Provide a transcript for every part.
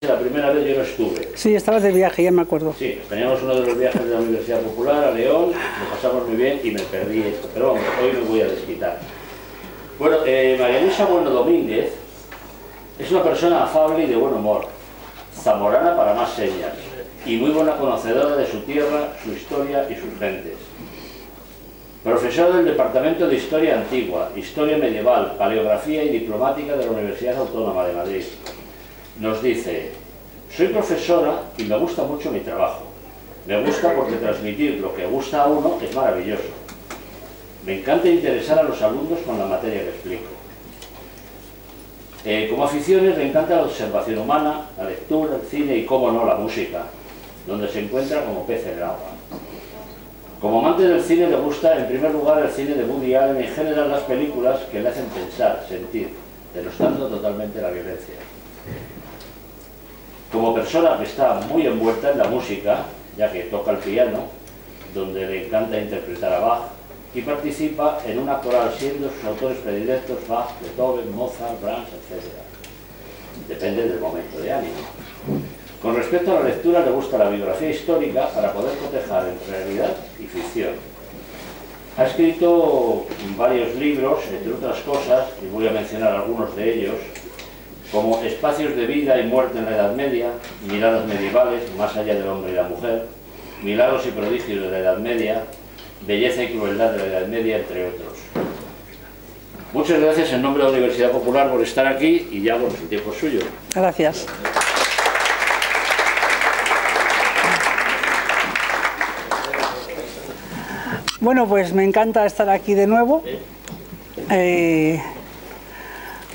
La primera vez yo no estuve. Sí, estabas de viaje, ya me acuerdo. Sí, teníamos uno de los viajes de la Universidad Popular a León, lo pasamos muy bien y me perdí esto, pero vamos, hoy me voy a desquitar. Bueno, María Luisa Bueno Domínguez es una persona afable y de buen humor, zamorana para más señas, y muy buena conocedora de su tierra, su historia y sus gentes. Profesora del Departamento de Historia Antigua, Historia Medieval, Paleografía y Diplomática de la Universidad Autónoma de Madrid. Nos dice: soy profesora y me gusta mucho mi trabajo. Me gusta porque transmitir lo que gusta a uno es maravilloso. Me encanta interesar a los alumnos con la materia que explico. Como aficiones le encanta la observación humana, la lectura, el cine y, cómo no, la música, donde se encuentra como pez en el agua. Como amante del cine le gusta en primer lugar el cine de Woody Allen y en general las películas que le hacen pensar, sentir, denostando totalmente la violencia. Como persona que está muy envuelta en la música, ya que toca el piano, donde le encanta interpretar a Bach, y participa en una coral siendo sus autores predilectos Bach, Beethoven, Mozart, Brahms, etc. Depende del momento de ánimo. Con respecto a la lectura, le gusta la biografía histórica para poder cotejar entre realidad y ficción. Ha escrito varios libros, entre otras cosas, y voy a mencionar algunos de ellos, como Espacios de vida y muerte en la Edad Media, Miradas medievales, más allá del hombre y la mujer, Milagros y prodigios de la Edad Media, Belleza y crueldad de la Edad Media, entre otros. Muchas gracias en nombre de la Universidad Popular por estar aquí y ya, bueno, el tiempo es suyo. Gracias. Bueno, pues me encanta estar aquí de nuevo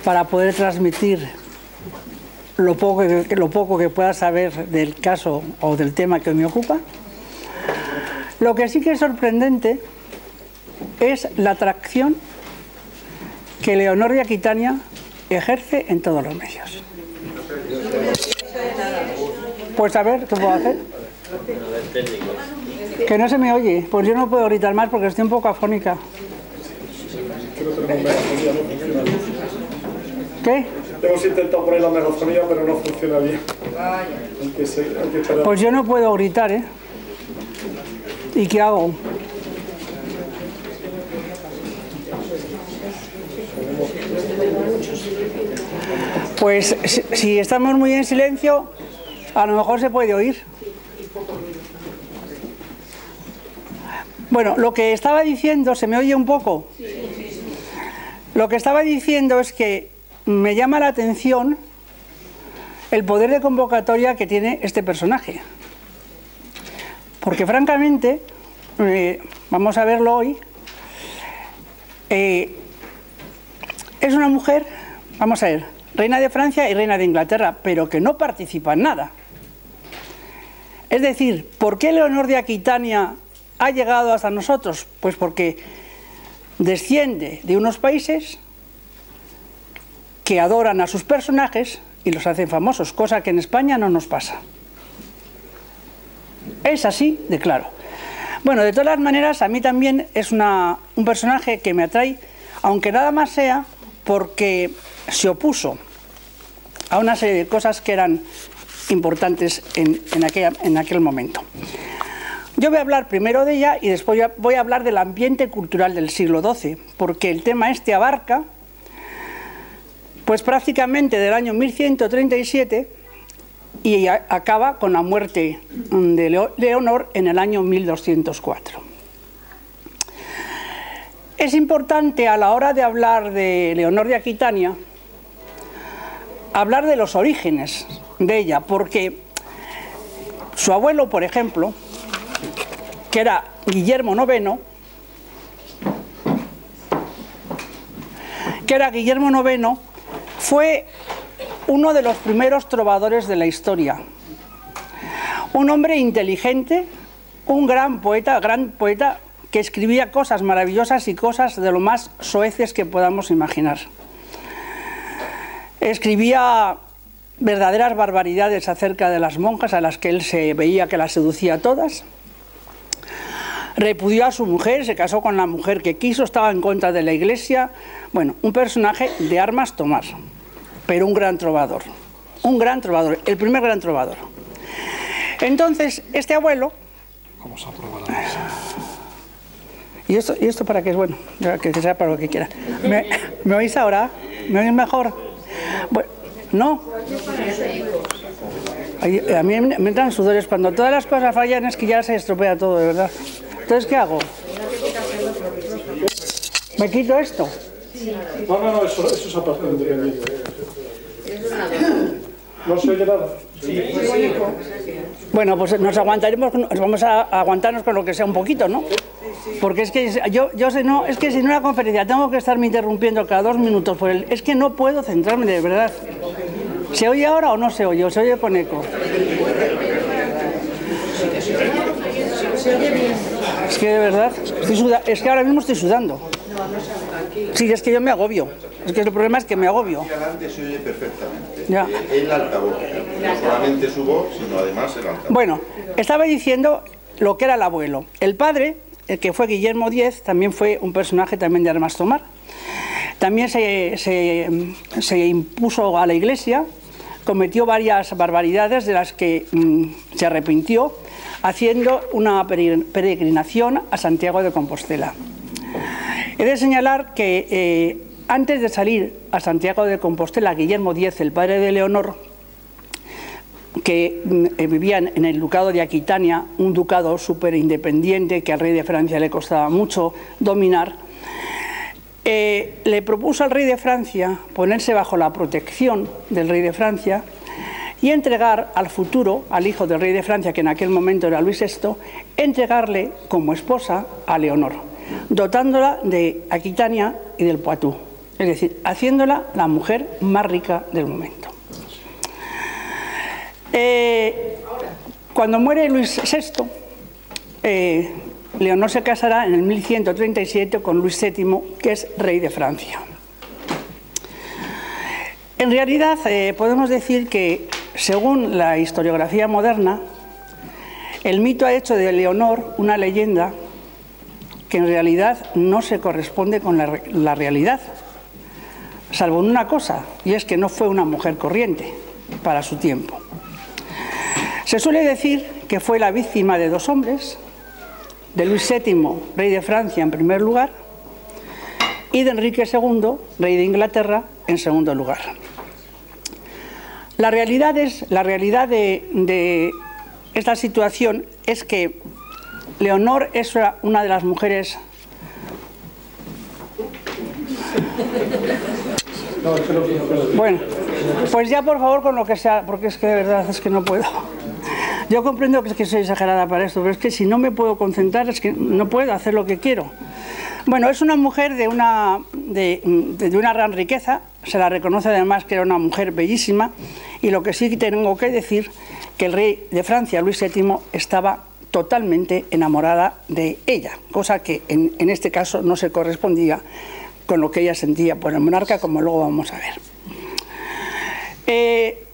para poder transmitir lo poco que pueda saber del caso o del tema que me ocupa. Lo que sí que es sorprendente es la atracción que Leonor de Aquitania ejerce en todos los medios. Pues a ver, ¿qué puedo hacer? Que no se me oye. Pues yo no puedo gritar más porque estoy un poco afónica. ¿Qué? Hemos intentado poner la megafonía, pero no funciona bien. Pues yo no puedo gritar, ¿eh? ¿Y qué hago? Pues si estamos muy en silencio, a lo mejor se puede oír. Bueno, lo que estaba diciendo, ¿se me oye un poco? Lo que estaba diciendo es que me llama la atención el poder de convocatoria que tiene este personaje. Porque francamente, vamos a verlo hoy, es una mujer, vamos a ver, reina de Francia y reina de Inglaterra, pero que no participa en nada. Es decir, ¿por qué Leonor de Aquitania ha llegado hasta nosotros? Pues porque desciende de unos países que adoran a sus personajes y los hacen famosos, cosa que en España no nos pasa. Es así de claro. Bueno, de todas las maneras, a mí también es un personaje que me atrae, aunque nada más sea porque se opuso a una serie de cosas que eran importantes en aquel momento. Yo voy a hablar primero de ella y después voy a hablar del ambiente cultural del siglo XII, porque el tema este abarca pues prácticamente del año 1137 y acaba con la muerte de Leonor en el año 1204. Es importante a la hora de hablar de Leonor de Aquitania hablar de los orígenes de ella, porque su abuelo, por ejemplo, que era Guillermo IX, fue uno de los primeros trovadores de la historia. Un hombre inteligente, un gran poeta que escribía cosas maravillosas y cosas de lo más soeces que podamos imaginar. Escribía verdaderas barbaridades acerca de las monjas, a las que él se veía que las seducía a todas. Repudió a su mujer, se casó con la mujer que quiso, estaba en contra de la Iglesia. Bueno, un personaje de armas tomar, pero un gran trovador. un gran trovador, el primer gran trovador. Entonces, este abuelo... Vamos a probar la mesa. ¿Y esto para qué es bueno? Que sea para lo que quiera. ¿Me oís ahora? ¿Me oís mejor? Bueno, ¿no? A mí me entran sudores. Cuando todas las cosas fallan es que ya se estropea todo, de verdad. Entonces, ¿qué hago? ¿Me quito esto? No, eso es aparte independiente. ¿No se oye nada? Bueno, pues nos aguantaremos, vamos a aguantarnos con lo que sea un poquito, ¿no? Porque es que yo sé, no, es que si en una conferencia tengo que estarme interrumpiendo cada 2 minutos por es que no puedo centrarme, de verdad. ¿Se oye ahora o no se oye? ¿O se oye con eco? Es que de verdad, es que ahora mismo estoy sudando. Sí, es que yo me agobio. Es que el problema es que me agobio. Aquí adelante se oye perfectamente. Ya. El altavoz, no solamente su voz, sino además el altavoz. Bueno, estaba diciendo lo que era el abuelo. El padre, el que fue Guillermo X, también fue un personaje también de armas tomar. También se impuso a la Iglesia, cometió varias barbaridades de las que se arrepintió, haciendo una peregrinación a Santiago de Compostela. He de señalar que antes de salir a Santiago de Compostela, Guillermo X, el padre de Leonor, que vivía en el ducado de Aquitania, un ducado súper independiente que al rey de Francia le costaba mucho dominar, le propuso al rey de Francia ponerse bajo la protección del rey de Francia y entregar al futuro, al hijo del rey de Francia, que en aquel momento era Luis VI, entregarle como esposa a Leonor, dotándola de Aquitania y del Poitou, es decir, haciéndola la mujer más rica del momento. Cuando muere Luis VI, Leonor se casará en el 1137 con Luis VII, que es rey de Francia. En realidad, podemos decir que, según la historiografía moderna, el mito ha hecho de Leonor una leyenda que en realidad no se corresponde con la realidad, salvo en una cosa, y es que no fue una mujer corriente para su tiempo. Se suele decir que fue la víctima de 2 hombres, de Luis VII, rey de Francia en primer lugar, y de Enrique II, rey de Inglaterra, en segundo lugar. La realidad de esta situación es que Leonor es una de las mujeres... Bueno, pues ya por favor con lo que sea, porque es que de verdad es que no puedo. Yo comprendo que es que soy exagerada para esto, pero es que si no me puedo concentrar es que no puedo hacer lo que quiero. Bueno, es una mujer de una gran riqueza, se la reconoce además que era una mujer bellísima, y lo que sí tengo que decir que el rey de Francia, Luis VII, estaba totalmente enamorada de ella, cosa que en este caso no se correspondía con lo que ella sentía por el monarca, como luego vamos a ver.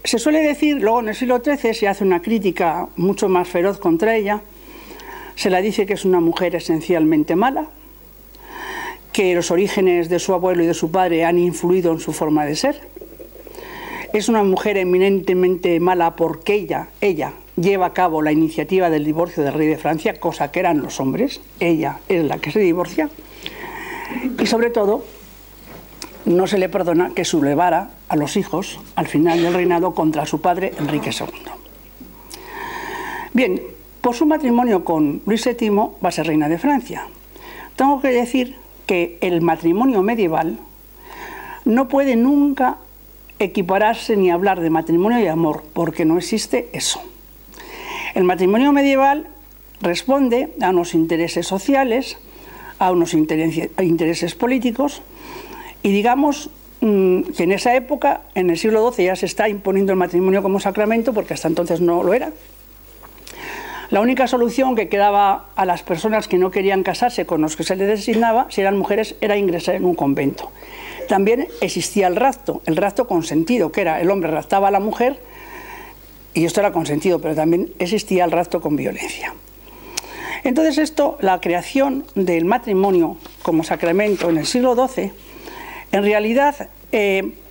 Se suele decir, luego en el siglo XIII se hace una crítica mucho más feroz contra ella, se la dice que es una mujer esencialmente mala, que los orígenes de su abuelo y de su padre han influido en su forma de ser. Es una mujer eminentemente mala porque ella lleva a cabo la iniciativa del divorcio del rey de Francia, cosa que eran los hombres, ella es la que se divorcia, y sobre todo no se le perdona que sublevara a los hijos al final del reinado contra su padre Enrique II. Bien, por su matrimonio con Luis VII va a ser reina de Francia. Tengo que decir que el matrimonio medieval no puede nunca equipararse ni hablar de matrimonio y amor, porque no existe eso. El matrimonio medieval responde a unos intereses sociales, a unos intereses políticos, y digamos que en esa época, en el siglo XII, ya se está imponiendo el matrimonio como sacramento, porque hasta entonces no lo era. La única solución que quedaba a las personas que no querían casarse con los que se les designaba, si eran mujeres, era ingresar en un convento. También existía el rapto consentido, que era el hombre raptaba a la mujer, y esto era consentido, pero también existía el rapto con violencia. Entonces esto, la creación del matrimonio como sacramento en el siglo XII, en realidad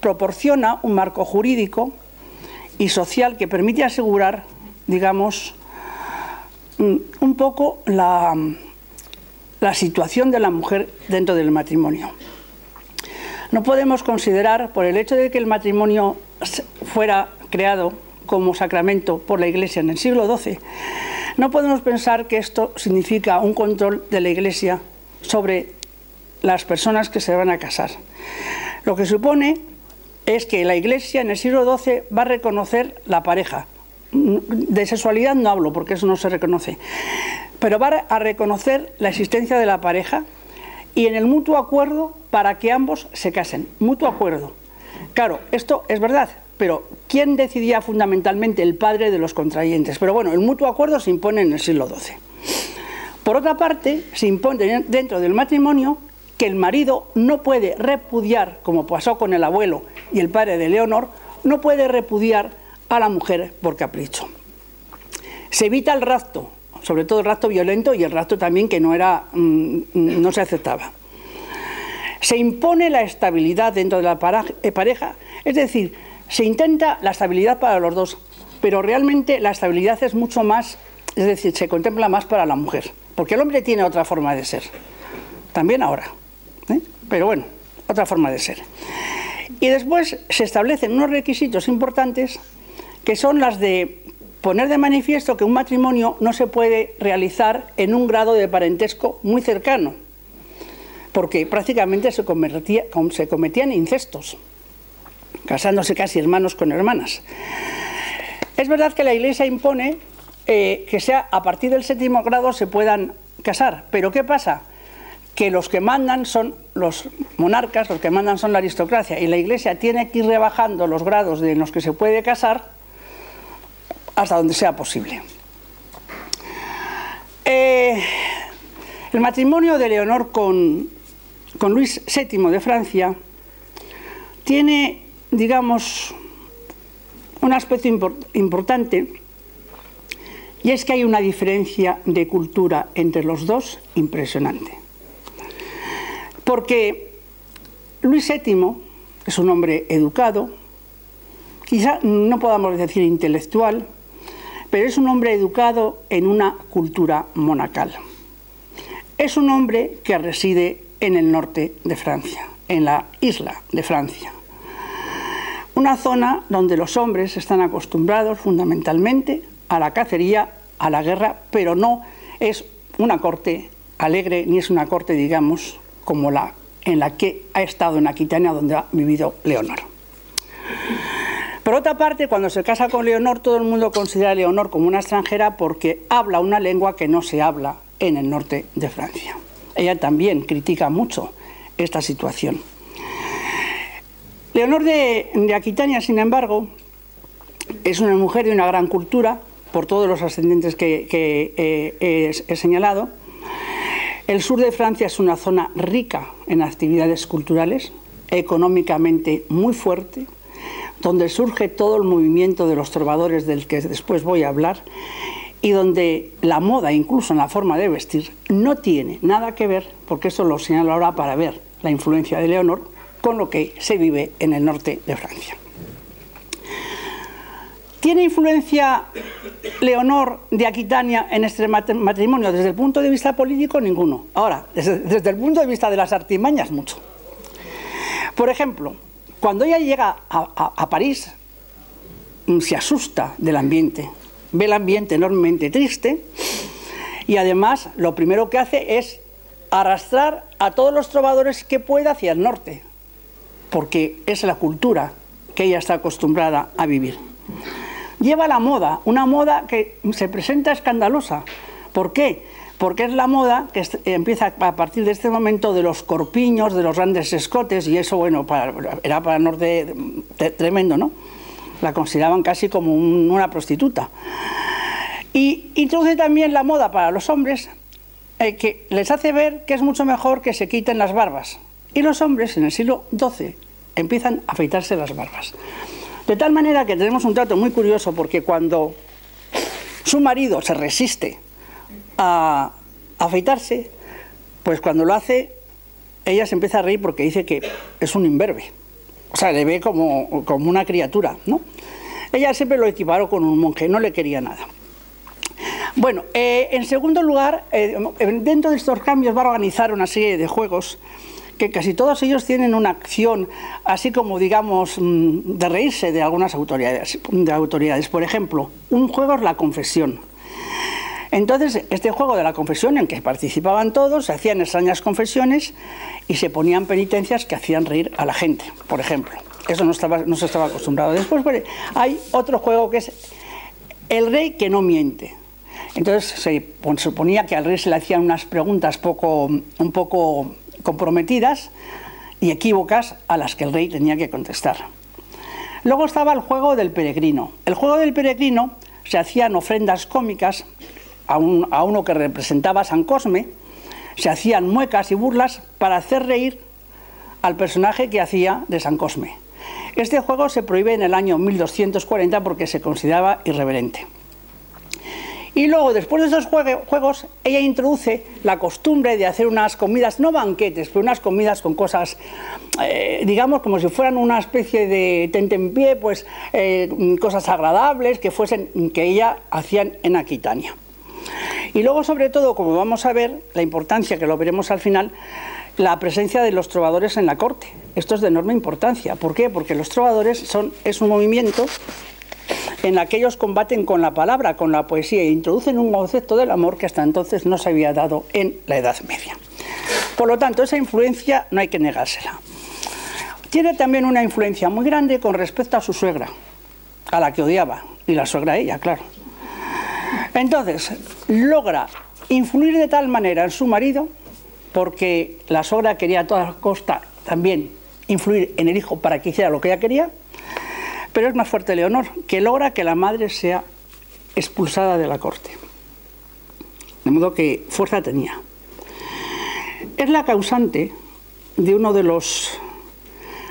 proporciona un marco jurídico y social que permite asegurar, digamos, un poco la situación de la mujer dentro del matrimonio. No podemos considerar, por el hecho de que el matrimonio fuera creado como sacramento por la Iglesia en el siglo XII, no podemos pensar que esto significa un control de la Iglesia sobre las personas que se van a casar. Lo que supone es que la Iglesia en el siglo XII va a reconocer la pareja. De sexualidad no hablo porque eso no se reconoce, pero va a reconocer la existencia de la pareja y en el mutuo acuerdo para que ambos se casen. Mutuo acuerdo. Claro, esto es verdad, pero ¿quién decidía fundamentalmente? El padre de los contrayentes. Pero bueno, el mutuo acuerdo se impone en el siglo XII. Por otra parte, se impone dentro del matrimonio que el marido no puede repudiar, como pasó con el abuelo y el padre de Leonor, no puede repudiar a la mujer por capricho. Se evita el rapto, sobre todo el rapto violento y el rapto también que no se aceptaba. Se impone la estabilidad dentro de la pareja, es decir, se intenta la estabilidad para los dos, pero realmente la estabilidad es mucho más, es decir, se contempla más para la mujer, porque el hombre tiene otra forma de ser, también ahora, pero bueno, otra forma de ser. Y después se establecen unos requisitos importantes que son las de poner de manifiesto que un matrimonio no se puede realizar en un grado de parentesco muy cercano, porque prácticamente se cometían incestos, casándose casi hermanos con hermanas. Es verdad que la Iglesia impone que sea a partir del 7º grado se puedan casar, pero ¿qué pasa? Que los que mandan son los monarcas, los que mandan son la aristocracia, y la Iglesia tiene que ir rebajando los grados en los que se puede casar hasta donde sea posible. El matrimonio de Leonor con Luis VII de Francia tiene, digamos, un aspecto importante, y es que hay una diferencia de cultura entre los dos impresionante. Porque Luis VII es un hombre educado, quizá no podamos decir intelectual, pero es un hombre educado en una cultura monacal. Es un hombre que reside en el norte de Francia, en la isla de Francia. Una zona donde los hombres están acostumbrados fundamentalmente a la cacería, a la guerra, pero no es una corte alegre, ni es una corte, digamos, como la en la que ha estado en Aquitania, donde ha vivido Leonor. Por otra parte, cuando se casa con Leonor, todo el mundo considera a Leonor como una extranjera porque habla una lengua que no se habla en el norte de Francia. Ella también critica mucho esta situación. Leonor de Aquitania, sin embargo, es una mujer de una gran cultura, por todos los ascendentes que he señalado. El sur de Francia es una zona rica en actividades culturales, económicamente muy fuerte, donde surge todo el movimiento de los trovadores del que después voy a hablar, y donde la moda, incluso en la forma de vestir, no tiene nada que ver, porque eso lo señalo ahora para ver la influencia de Leonor, con lo que se vive en el norte de Francia. ¿Tiene influencia Leonor de Aquitania en este matrimonio? Desde el punto de vista político, ninguno. Ahora, desde el punto de vista de las artimañas, mucho. Por ejemplo, cuando ella llega a París, se asusta del ambiente, ve el ambiente enormemente triste, y además lo primero que hace es arrastrar a todos los trovadores que pueda hacia el norte, porque es la cultura que ella está acostumbrada a vivir. Lleva la moda, una moda que se presenta escandalosa. ¿Por qué? Porque es la moda que empieza a partir de este momento de los corpiños, de los grandes escotes, y eso, bueno, era para el norte tremendo, ¿no? La consideraban casi como una prostituta. Y introduce también la moda para los hombres, que les hace ver que es mucho mejor que se quiten las barbas. Y los hombres en el siglo XII empiezan a afeitarse las barbas. De tal manera que tenemos un trato muy curioso, porque cuando su marido se resiste a afeitarse, pues cuando lo hace, ella se empieza a reír porque dice que es un imberbe. O sea, le ve como una criatura, ¿no? Ella siempre lo equiparó con un monje, no le quería nada. Bueno, en segundo lugar, dentro de estos cambios va a organizar una serie de juegos que casi todos ellos tienen una acción, así como, digamos, de reírse de algunas autoridades. Por ejemplo, un juego es la confesión. Entonces, este juego de la confesión, en que participaban todos, se hacían extrañas confesiones y se ponían penitencias que hacían reír a la gente, por ejemplo. Eso no se estaba acostumbrado. Después hay otro juego que es el rey que no miente. Entonces se suponía que al rey se le hacían unas preguntas un poco comprometidas y equívocas a las que el rey tenía que contestar. Luego estaba el juego del peregrino. El juego del peregrino se hacían ofrendas cómicas a uno que representaba a San Cosme, se hacían muecas y burlas para hacer reír al personaje que hacía de San Cosme. Este juego se prohíbe en el año 1240 porque se consideraba irreverente. Y luego, después de esos juegos, ella introduce la costumbre de hacer unas comidas, no banquetes, pero unas comidas con cosas, digamos, como si fueran una especie de tentempié, pues cosas agradables que ella hacían en Aquitania. Y luego, sobre todo, como vamos a ver, la importancia, que lo veremos al final, la presencia de los trovadores en la corte. Esto es de enorme importancia. ¿Por qué? Porque los trovadores es un movimiento en la que ellos combaten con la palabra, con la poesía, e introducen un concepto del amor que hasta entonces no se había dado en la Edad Media. Por lo tanto, esa influencia no hay que negársela. Tiene también una influencia muy grande con respecto a su suegra, a la que odiaba, y la suegra a ella, claro. Entonces, logra influir de tal manera en su marido, porque la suegra quería a toda costa también influir en el hijo para que hiciera lo que ella quería. Pero es más fuerte Leonor, que logra que la madre sea expulsada de la corte. De modo que fuerza tenía. Es la causante de uno de los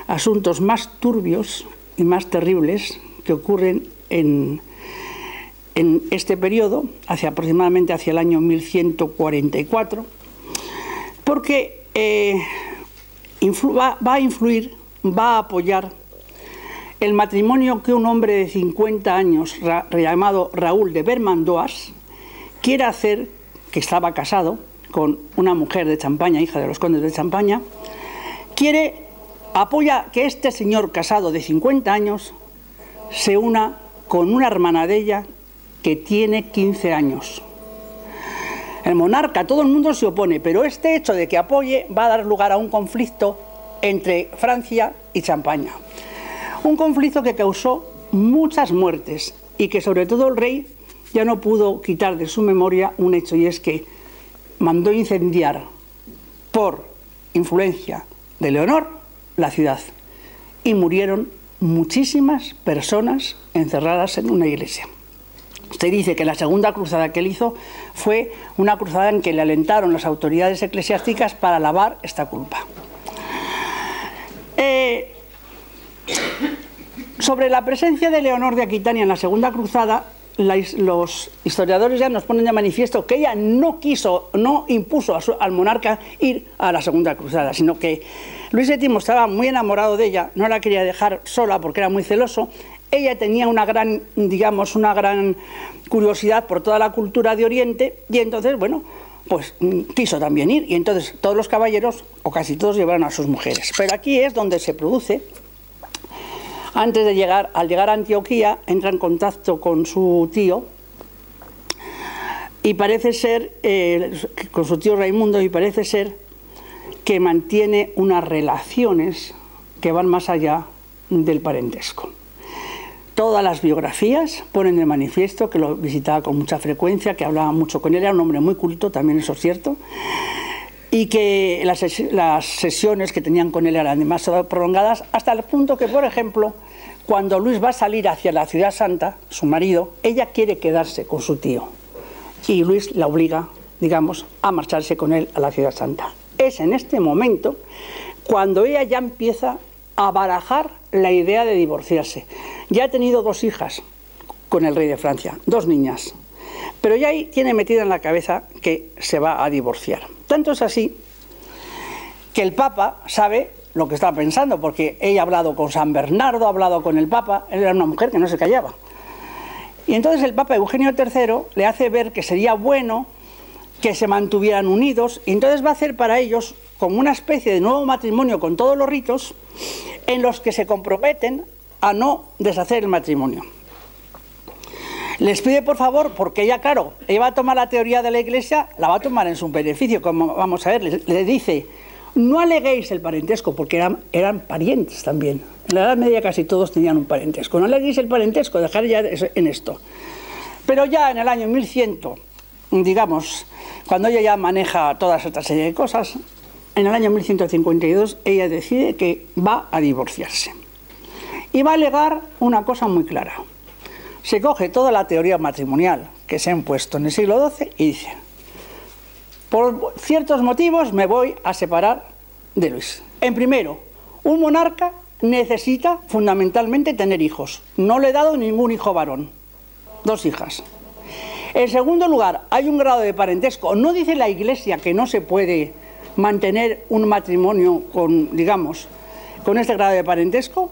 asuntos más turbios y más terribles que ocurren en este periodo, aproximadamente hacia el año 1144, porque va a apoyar el matrimonio que un hombre de 50 años, llamado Raúl de Vermandois, quiere hacer, que estaba casado con una mujer de Champaña, hija de los condes de Champaña, apoya que este señor casado de 50 años se una con una hermana de ella que tiene 15 años. El monarca, todo el mundo se opone, pero este hecho de que apoye va a dar lugar a un conflicto entre Francia y Champaña. Un conflicto que causó muchas muertes y que sobre todo el rey ya no pudo quitar de su memoria un hecho, y es que mandó incendiar por influencia de Leonor la ciudad y murieron muchísimas personas encerradas en una iglesia. Usted dice que la segunda cruzada que él hizo fue una cruzada en que le alentaron las autoridades eclesiásticas para lavar esta culpa. Sobre la presencia de Leonor de Aquitania en la segunda cruzada, los historiadores ya nos ponen de manifiesto que ella no impuso al monarca ir a la segunda cruzada, sino que Luis VII estaba muy enamorado de ella, no la quería dejar sola porque era muy celoso. Ella tenía una gran curiosidad por toda la cultura de Oriente y entonces, bueno, pues quiso también ir, y entonces todos los caballeros, o casi todos, llevaron a sus mujeres. Pero aquí es donde se produce, al llegar a Antioquía, entra en contacto con su tío, y parece ser, con su tío Raimundo, y parece ser que mantiene unas relaciones que van más allá del parentesco. Todas las biografías ponen de manifiesto que lo visitaba con mucha frecuencia, que hablaba mucho con él, era un hombre muy culto, también eso es cierto, y que las sesiones que tenían con él eran demasiado prolongadas, hasta el punto que, por ejemplo, cuando Luis va a salir hacia la Ciudad Santa, su marido, ella quiere quedarse con su tío, y Luis la obliga, digamos, a marcharse con él a la Ciudad Santa. Es en este momento cuando ella ya empieza a barajar la idea de divorciarse. Ya ha tenido 2 hijas con el rey de Francia, 2 niñas, pero ya ahí tiene metida en la cabeza que se va a divorciar. Tanto es así que el Papa sabe lo que estaba pensando, porque ella ha hablado con San Bernardo, ha hablado con el Papa, él era una mujer que no se callaba. Y entonces el Papa Eugenio III le hace ver que sería bueno que se mantuvieran unidos, y entonces va a hacer para ellos como una especie de nuevo matrimonio con todos los ritos en los que se comprometen a no deshacer el matrimonio. Les pide por favor, porque ella, claro, ella va a tomar la teoría de la Iglesia, la va a tomar en su beneficio, como vamos a ver, le dice, no aleguéis el parentesco, porque eran parientes también. En la Edad Media casi todos tenían un parentesco. No aleguéis el parentesco, dejar ya en esto. Pero ya en el año 1100, digamos, cuando ella ya maneja toda esta serie de cosas, en el año 1152 ella decide que va a divorciarse. Y va a alegar una cosa muy clara. Se coge toda la teoría matrimonial que se ha impuesto en el siglo XII y dice, por ciertos motivos me voy a separar de Luis. En primero, un monarca necesita fundamentalmente tener hijos. No le he dado ningún hijo varón, 2 hijas. En segundo lugar, hay un grado de parentesco. No dice la Iglesia que no se puede mantener un matrimonio con, digamos, con este grado de parentesco.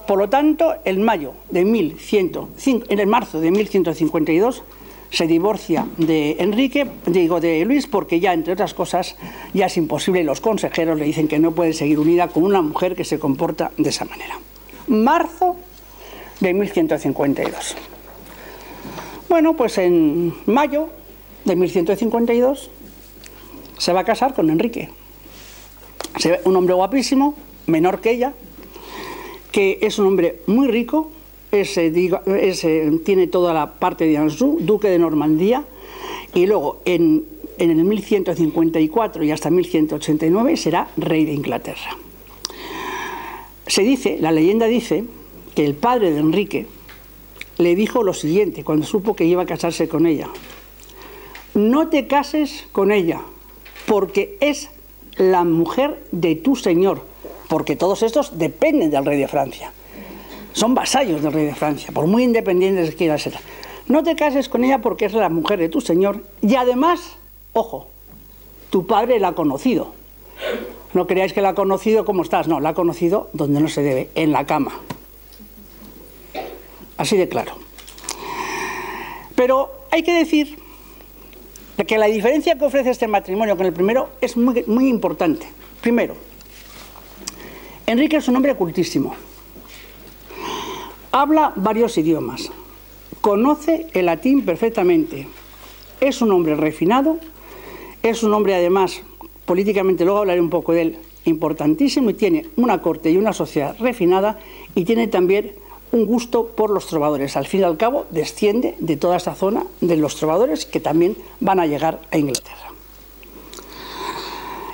Por lo tanto, en marzo de 1152 se divorcia de Luis, porque ya, entre otras cosas, ya es imposible. Los consejeros le dicen que no puede seguir unida con una mujer que se comporta de esa manera. Marzo de 1152. Bueno, pues en mayo de 1152 se va a casar con Enrique. Un hombre guapísimo, menor que ella, que es un hombre muy rico, tiene toda la parte de Anjou, duque de Normandía, y luego en el 1154 y hasta 1189 será rey de Inglaterra. Se dice, la leyenda dice, que el padre de Enrique le dijo lo siguiente cuando supo que iba a casarse con ella: no te cases con ella, porque es la mujer de tu señor, porque todos estos dependen del rey de Francia, son vasallos del rey de Francia, por muy independientes que quieran ser. No te cases con ella porque es la mujer de tu señor, y además, ojo, tu padre la ha conocido. No creáis que la ha conocido como estás, no, la ha conocido donde no se debe, en la cama. Así de claro. Pero hay que decir que la diferencia que ofrece este matrimonio con el primero es muy importante. Primero, Enrique es un hombre cultísimo. Habla varios idiomas. Conoce el latín perfectamente. Es un hombre refinado. Es un hombre, además, políticamente, luego hablaré un poco de él, importantísimo, y tiene una corte y una sociedad refinada, y tiene también un gusto por los trovadores. Al fin y al cabo, desciende de toda esta zona de los trovadores que también van a llegar a Inglaterra.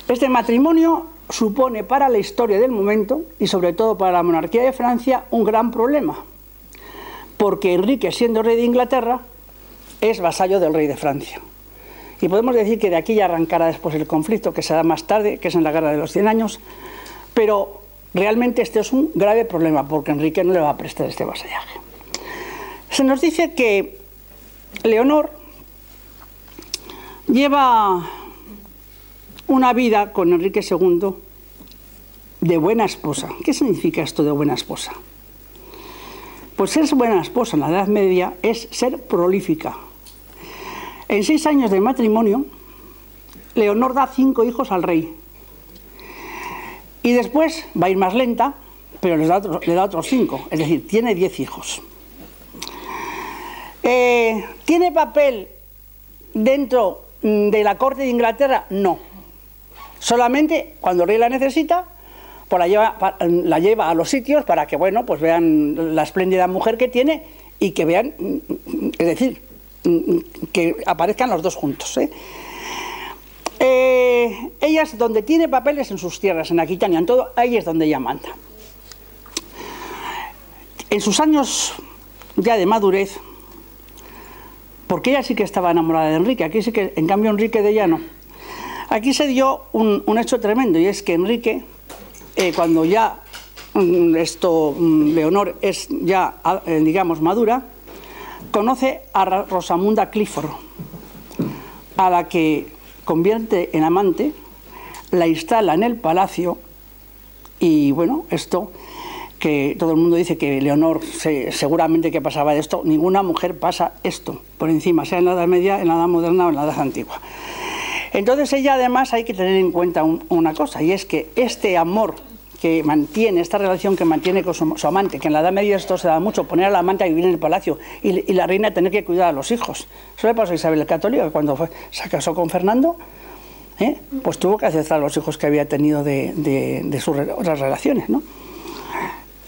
Este matrimonio supone para la historia del momento, y sobre todo para la monarquía de Francia, un gran problema, porque Enrique, siendo rey de Inglaterra, es vasallo del rey de Francia. Y podemos decir que de aquí ya arrancará después el conflicto, que será más tarde, que es en la Guerra de los 100 años, pero realmente este es un grave problema, porque Enrique no le va a prestar este vasallaje. Se nos dice que Leonor lleva una vida con Enrique II de buena esposa. ¿Qué significa esto de buena esposa? Pues ser buena esposa en la Edad Media es ser prolífica. En 6 años de matrimonio, Leonor da 5 hijos al rey. Y después va a ir más lenta, pero le da otros 5, es decir, tiene 10 hijos. ¿Tiene papel dentro de la corte de Inglaterra? No. Solamente cuando el rey la necesita, pues la lleva a los sitios para que, bueno, pues vean la espléndida mujer que tiene y que vean, es decir, que aparezcan los dos juntos, ella es donde tiene papeles en sus tierras, en Aquitania, en todo, ahí es donde ella manda. En sus años ya de madurez, porque ella sí que estaba enamorada de Enrique, aquí sí que, en cambio, Enrique de ella no. Aquí se dio un hecho tremendo, y es que Enrique, cuando ya Leonor es ya, digamos, madura, conoce a Rosamunda Clifford, a la que convierte en amante, la instala en el palacio Y bueno, esto que todo el mundo dice que Leonor seguramente que pasaba de esto, ninguna mujer pasa esto por encima, sea en la Edad Media, en la Edad Moderna o en la Edad Antigua. Entonces ella además hay que tener en cuenta una cosa, y es que este amor que mantiene, esta relación que mantiene con su amante, que en la Edad Media esto se da mucho, poner a la amante a vivir en el palacio y la reina tener que cuidar a los hijos. Eso le pasó a Isabel la Católica, que cuando se casó con Fernando, pues tuvo que aceptar a los hijos que había tenido de sus otras relaciones, ¿no?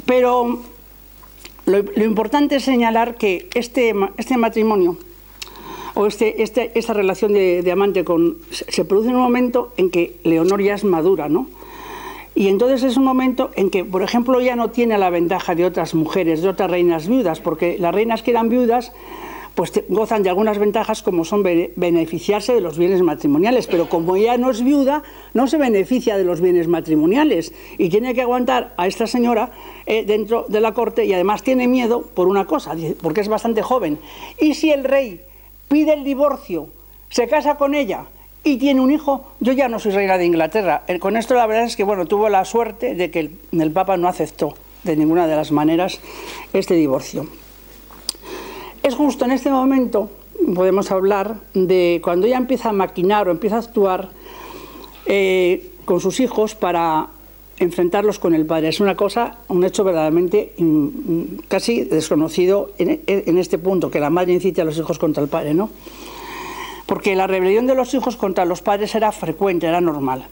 Pero lo importante es señalar que este matrimonio, o esta relación de amante se produce en un momento en que Leonor ya es madura, ¿no? Y entonces es un momento en que, por ejemplo, ya no tiene la ventaja de otras mujeres, de otras reinas viudas, porque las reinas que eran viudas pues gozan de algunas ventajas, como son beneficiarse de los bienes matrimoniales, pero como ella no es viuda, no se beneficia de los bienes matrimoniales y tiene que aguantar a esta señora dentro de la corte, y además tiene miedo por una cosa, porque es bastante joven. Y si el rey pide el divorcio, se casa con ella y tiene un hijo, yo ya no soy reina de Inglaterra. Con esto la verdad es que bueno, tuvo la suerte de que el Papa no aceptó de ninguna de las maneras este divorcio. Es justo en este momento, podemos hablar de cuando ella empieza a maquinar o empieza a actuar con sus hijos para enfrentarlos con el padre. Es una cosa, un hecho verdaderamente casi desconocido en este punto, que la madre incite a los hijos contra el padre, ¿no? Porque la rebelión de los hijos contra los padres era frecuente, era normal.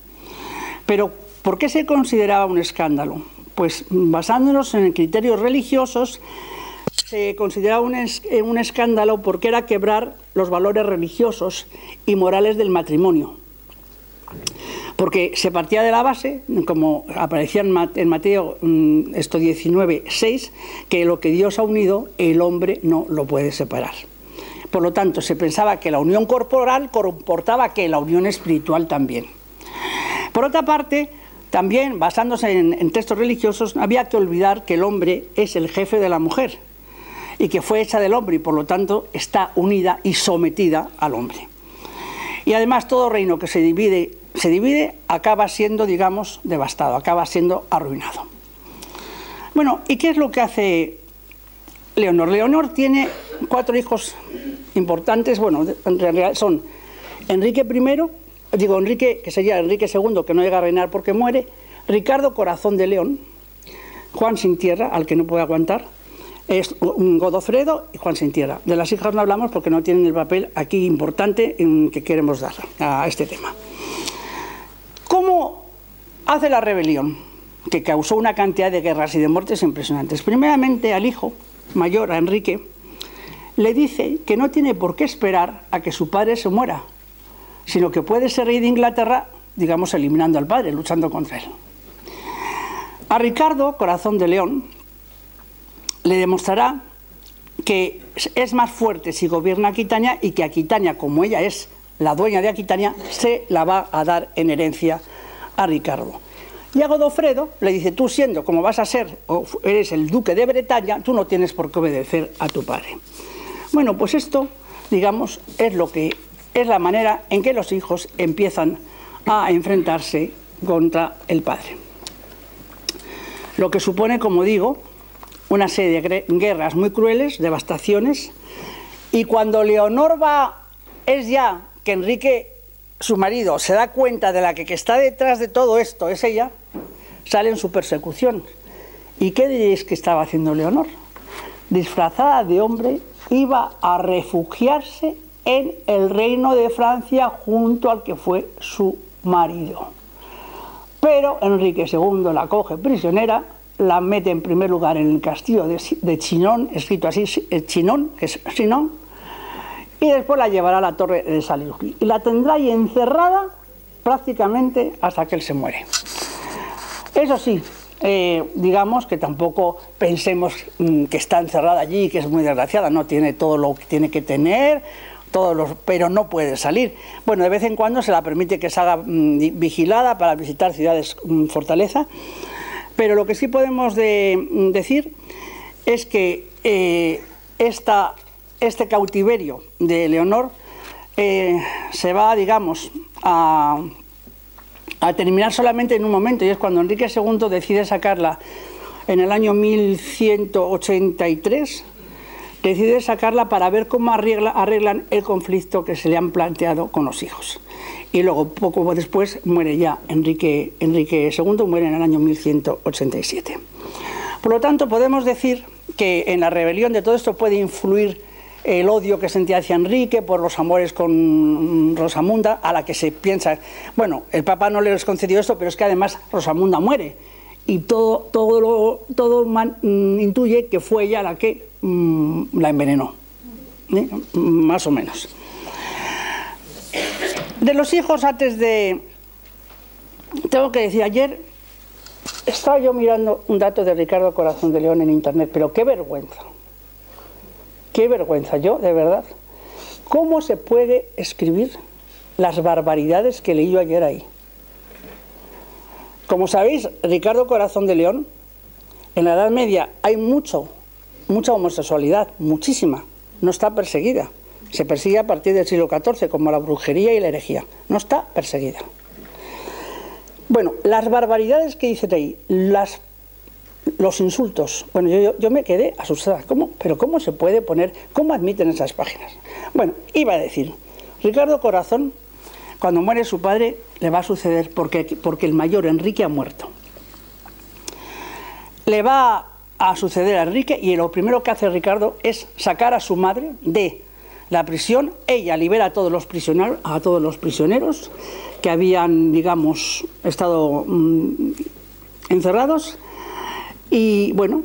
Pero, ¿por qué se consideraba un escándalo? Pues basándonos en criterios religiosos, se consideraba un escándalo porque era quebrar los valores religiosos y morales del matrimonio. Porque se partía de la base, como aparecía en Mateo 19:6, que lo que Dios ha unido, el hombre no lo puede separar. Por lo tanto, se pensaba que la unión corporal comportaba que la unión espiritual también. Por otra parte, también basándose en textos religiosos, había que olvidar que el hombre es el jefe de la mujer y que fue hecha del hombre y por lo tanto está unida y sometida al hombre. Y además todo reino que se divide acaba siendo, digamos, devastado, acaba siendo arruinado. Bueno, ¿y qué es lo que hace Leonor? Leonor tiene 4 hijos importantes, bueno, en realidad son Enrique, que sería Enrique II, que no llega a reinar porque muere, Ricardo Corazón de León, Juan Sin Tierra, al que no puede aguantar, es Godofredo y Juan Sin Tierra. De las hijas no hablamos porque no tienen el papel aquí importante que queremos dar a este tema. ¿Cómo hace la rebelión? Que causó una cantidad de guerras y de muertes impresionantes. Primeramente al hijo mayor, a Enrique, le dice que no tiene por qué esperar a que su padre se muera, sino que puede ser rey de Inglaterra, digamos, eliminando al padre, luchando contra él. A Ricardo, Corazón de León, le demostrará que es más fuerte si gobierna Aquitania y que Aquitania, como ella es la dueña de Aquitania, se la va a dar en herencia a Ricardo. Y a Godofredo le dice, tú siendo como vas a ser, o eres el duque de Bretaña, tú no tienes por qué obedecer a tu padre. Bueno, pues esto, digamos, es la manera en que los hijos empiezan a enfrentarse contra el padre. Lo que supone, como digo, una serie de guerras muy crueles, devastaciones, y cuando Leonor es ya que Enrique, su marido, se da cuenta de la que está detrás de todo esto, es ella, sale en su persecución. ¿Y qué diréis que estaba haciendo Leonor? Disfrazada de hombre, iba a refugiarse en el reino de Francia junto al que fue su marido. Pero Enrique II la coge prisionera, la mete en primer lugar en el castillo de Chinon, escrito así, Chinon, que es Chinon, y después la llevará a la torre de Salisbury. Y la tendrá ahí encerrada prácticamente hasta que él se muere. Eso sí, digamos que tampoco pensemos que está encerrada allí y que es muy desgraciada, no tiene todo lo que tiene que tener, pero no puede salir. Bueno, de vez en cuando se la permite que salga vigilada para visitar ciudades fortaleza. Pero lo que sí podemos decir es que este cautiverio de Leonor se va, digamos, a a terminar solamente en un momento, y es cuando Enrique II decide sacarla en el año 1183, decide sacarla para ver cómo arreglan el conflicto que se le han planteado con los hijos. Y luego, poco después, muere ya Enrique II, muere en el año 1187. Por lo tanto, podemos decir que en la rebelión de todo esto puede influir el odio que sentía hacia Enrique por los amores con Rosamunda, a la que se piensa, bueno, el Papa no les concedió esto, pero es que además Rosamunda muere. Y todo intuye que fue ella la que la envenenó, más o menos. De los hijos, antes de... Tengo que decir, ayer estaba yo mirando un dato de Ricardo Corazón de León en internet, pero qué vergüenza. Qué vergüenza, yo, de verdad. ¿Cómo se puede escribir las barbaridades que leí yo ayer ahí? Como sabéis, Ricardo Corazón de León, en la Edad Media hay mucha homosexualidad, muchísima, no está perseguida. Se persigue a partir del siglo XIV, como la brujería y la herejía, no está perseguida. Bueno, las barbaridades que dicen ahí, los insultos, bueno, yo me quedé asustada, pero ¿cómo se puede poner, cómo admiten esas páginas? Bueno, iba a decir, Ricardo Corazón, cuando muere su padre, le va a suceder porque el mayor Enrique ha muerto. Le va a suceder a Enrique y lo primero que hace Ricardo es sacar a su madre de la prisión. Ella libera a todos los prisioneros que habían, digamos, estado encerrados y, bueno,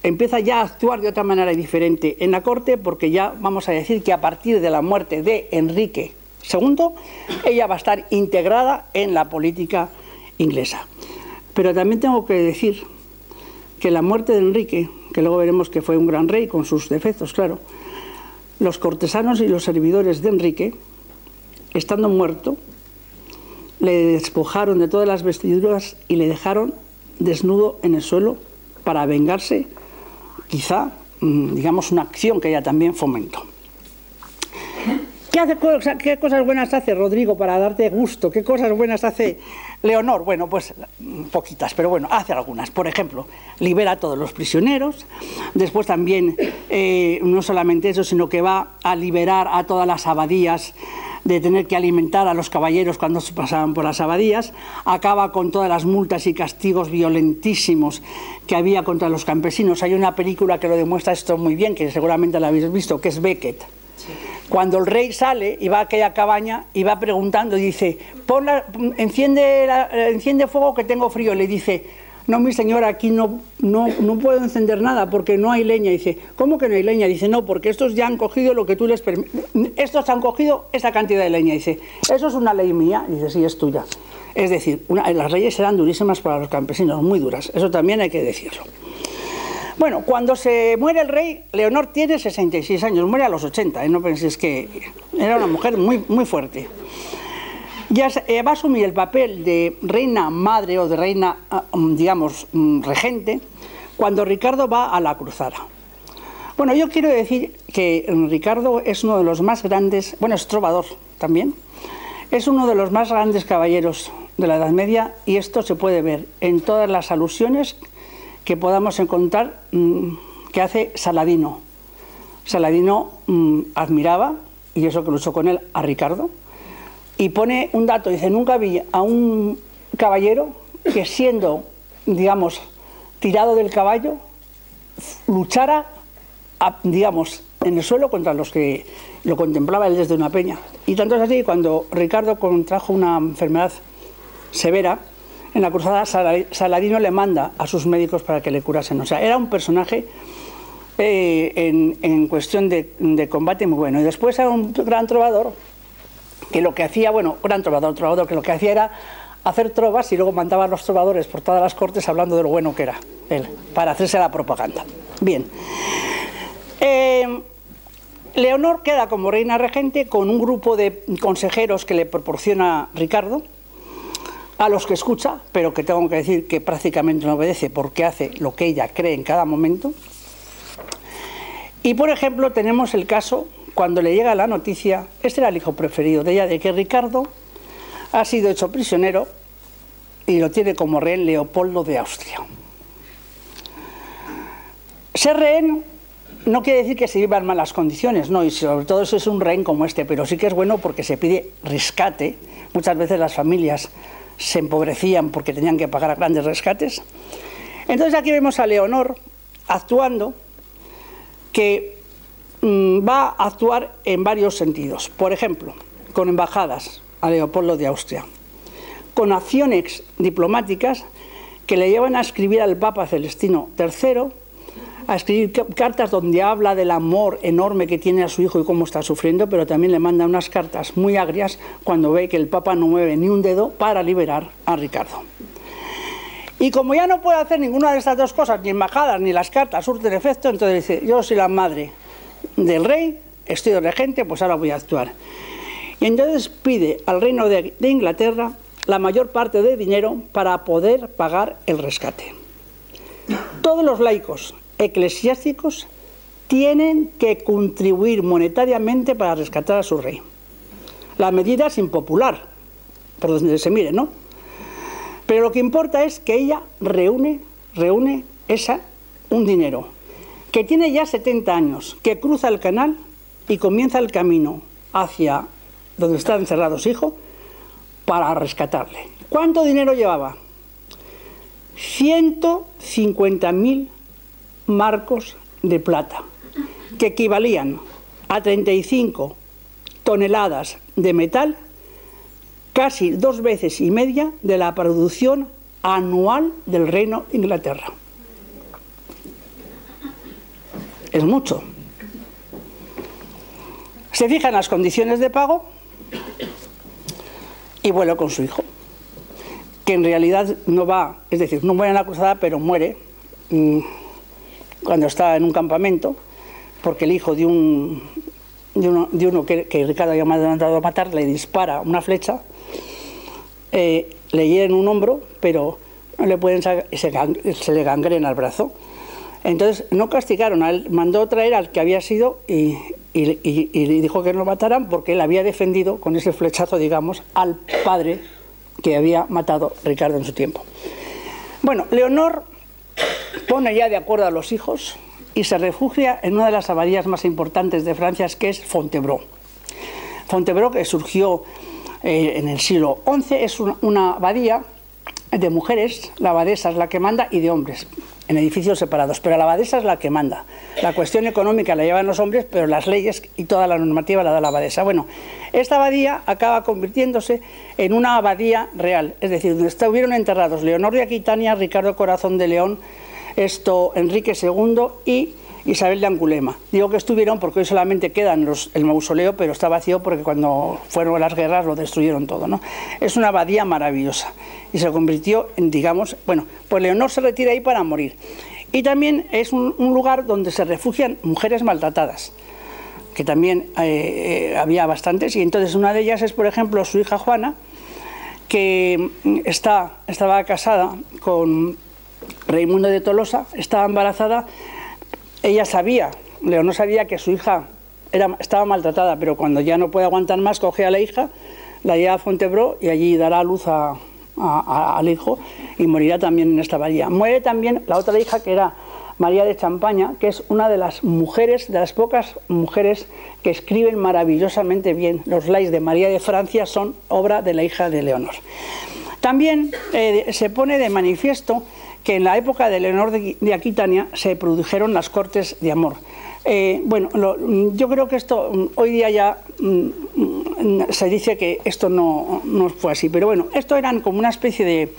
empieza ya a actuar de otra manera diferente en la corte, porque ya vamos a decir que a partir de la muerte de Enrique II, ella va a estar integrada en la política inglesa. Pero también tengo que decir que la muerte de Enrique, que luego veremos que fue un gran rey con sus defectos, claro, los cortesanos y los servidores de Enrique, estando muerto, le despojaron de todas las vestiduras y le dejaron desnudo en el suelo para vengarse, quizá, digamos, una acción que ella también fomentó. ¿Qué cosas buenas hace Rodrigo para darte gusto? ¿Qué cosas buenas hace Leonor? Bueno, pues poquitas, pero bueno, hace algunas. Por ejemplo, libera a todos los prisioneros. Después también, no solamente eso, sino que va a liberar a todas las abadías de tener que alimentar a los caballeros cuando se pasaban por las abadías. Acaba con todas las multas y castigos violentísimos que había contra los campesinos. Hay una película que lo demuestra esto muy bien, que seguramente la habéis visto, que es Becket. Cuando el rey sale y va a aquella cabaña y va preguntando, y dice, enciende fuego que tengo frío. Le dice, no, mi señora, aquí no puedo encender nada porque no hay leña. Dice, ¿cómo que no hay leña? Dice, no, porque estos ya han cogido lo que tú les permites. Estos han cogido esa cantidad de leña. Dice, eso es una ley mía. Dice, sí, es tuya. Es decir, las leyes eran durísimas para los campesinos, muy duras. Eso también hay que decirlo. Bueno, cuando se muere el rey, Leonor tiene 66 años, muere a los 80, no penséis que era una mujer muy, muy fuerte. Ya va a asumir el papel de reina madre o de reina, digamos, regente, cuando Ricardo va a la cruzada. Bueno, yo quiero decir que Ricardo es uno de los más grandes, bueno, es trovador también, es uno de los más grandes caballeros de la Edad Media, y esto se puede ver en todas las alusiones que podamos encontrar que hace Saladino. Saladino admiraba, y eso que luchó con él, a Ricardo, y pone un dato, dice, nunca vi a un caballero que siendo, digamos, tirado del caballo, luchara, digamos, en el suelo contra los que lo contemplaba él desde una peña. Y tanto es así, cuando Ricardo contrajo una enfermedad severa, en la cruzada Saladino le manda a sus médicos para que le curasen. O sea, era un personaje en cuestión de combate muy bueno. Y después era un gran trovador, que lo que hacía, bueno, gran trovador, que lo que hacía era hacer trovas y luego mandaba a los trovadores por todas las cortes hablando de lo bueno que era él, para hacerse la propaganda. Bien. Leonor queda como reina regente con un grupo de consejeros que le proporciona Ricardo, a los que escucha, pero que tengo que decir que prácticamente no obedece porque hace lo que ella cree en cada momento. Y por ejemplo tenemos el caso cuando le llega la noticia, este era el hijo preferido de ella, de que Ricardo ha sido hecho prisionero y lo tiene como rehén Leopoldo de Austria. Ser rehén no quiere decir que se viva en malas condiciones, no, y sobre todo eso es un rehén como este, pero sí que es bueno porque se pide rescate. Muchas veces las familias se empobrecían porque tenían que pagar grandes rescates. Entonces aquí vemos a Leonor actuando, que va a actuar en varios sentidos. Por ejemplo, con embajadas a Leopoldo de Austria, con acciones diplomáticas que le llevan a escribir al Papa Celestino III, a escribir cartas donde habla del amor enorme que tiene a su hijo y cómo está sufriendo, pero también le manda unas cartas muy agrias cuando ve que el Papa no mueve ni un dedo para liberar a Ricardo. Y como ya no puede hacer ninguna de estas dos cosas, ni embajadas ni las cartas surten efecto, entonces dice, yo soy la madre del rey, estoy de regente, pues ahora voy a actuar. Y entonces pide al reino de Inglaterra la mayor parte del dinero para poder pagar el rescate. Todos los laicos eclesiásticos tienen que contribuir monetariamente para rescatar a su rey. La medida es impopular, por donde se mire, ¿no? Pero lo que importa es que ella reúne un dinero, que tiene ya 70 años, que cruza el canal y comienza el camino hacia donde está encerrado su hijo para rescatarle. ¿Cuánto dinero llevaba? 150.000 marcos de plata, que equivalían a 35 toneladas de metal, casi 2 veces y media de la producción anual del Reino de Inglaterra. Es mucho. Se fija en las condiciones de pago y vuelve con su hijo, que en realidad no va, es decir, no muere en la cruzada, pero muere cuando está en un campamento, porque el hijo de uno que Ricardo había mandado a matar le dispara una flecha, le hieren un hombro, pero no le pueden sacar, se le gangrena el brazo. Entonces no castigaron a él, mandó traer al que había sido y le dijo que no lo mataran porque él había defendido con ese flechazo, digamos, al padre que había matado Ricardo en su tiempo. Bueno, Leonor pone ya de acuerdo a los hijos y se refugia en una de las abadías más importantes de Francia, que es Fontevraud. Fontevraud, que surgió en el siglo XI, es una abadía de mujeres, la abadesa es la que manda, y de hombres, en edificios separados, pero la abadesa es la que manda. La cuestión económica la llevan los hombres, pero las leyes y toda la normativa la da la abadesa. Bueno, esta abadía acaba convirtiéndose en una abadía real, es decir, donde estuvieron enterrados Leonor de Aquitania, Ricardo Corazón de León, Enrique II y Isabel de Angulema. Digo que estuvieron porque hoy solamente queda el mausoleo, pero está vacío porque cuando fueron las guerras lo destruyeron todo, ¿no? Es una abadía maravillosa y se convirtió en, digamos, bueno, pues Leonor se retira ahí para morir. Y también es un lugar donde se refugian mujeres maltratadas, que también había bastantes, y entonces una de ellas es, por ejemplo, su hija Juana, que estaba casada con Raimundo de Tolosa, estaba embarazada. Ella sabía, Leonor sabía que su hija estaba maltratada, pero cuando ya no puede aguantar más, coge a la hija, la lleva a Fontevraud y allí dará a luz al hijo y morirá también en esta abadía. Muere también la otra hija, que era María de Champaña, que es una de las mujeres, de las pocas mujeres que escriben maravillosamente bien. Los Lays de María de Francia son obra de la hija de Leonor. También se pone de manifiesto que en la época de Leonor de Aquitania se produjeron las cortes de amor. Bueno, yo creo que esto hoy día ya se dice que esto no fue así, pero bueno, esto eran como una especie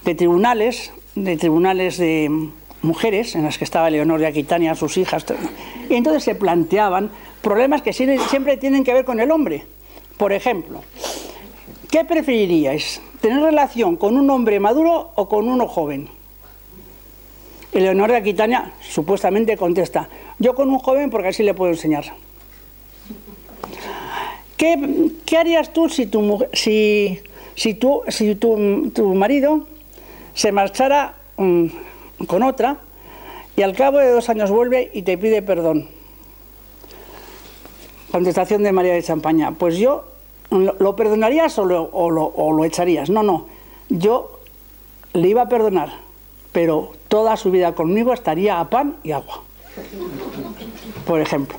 de tribunales de mujeres en las que estaba Leonor de Aquitania, sus hijas, y entonces se planteaban problemas que siempre tienen que ver con el hombre. Por ejemplo, ¿qué preferiríais? ¿Tener relación con un hombre maduro o con uno joven? Y Leonor de Aquitania supuestamente contesta, yo con un joven porque así le puedo enseñar. ¿Qué harías tú si tu marido se marchara con otra y al cabo de 2 años vuelve y te pide perdón? Contestación de María de Champaña, pues yo ¿lo perdonarías o lo echarías? No, no, yo le iba a perdonar, pero toda su vida conmigo estaría a pan y agua, por ejemplo.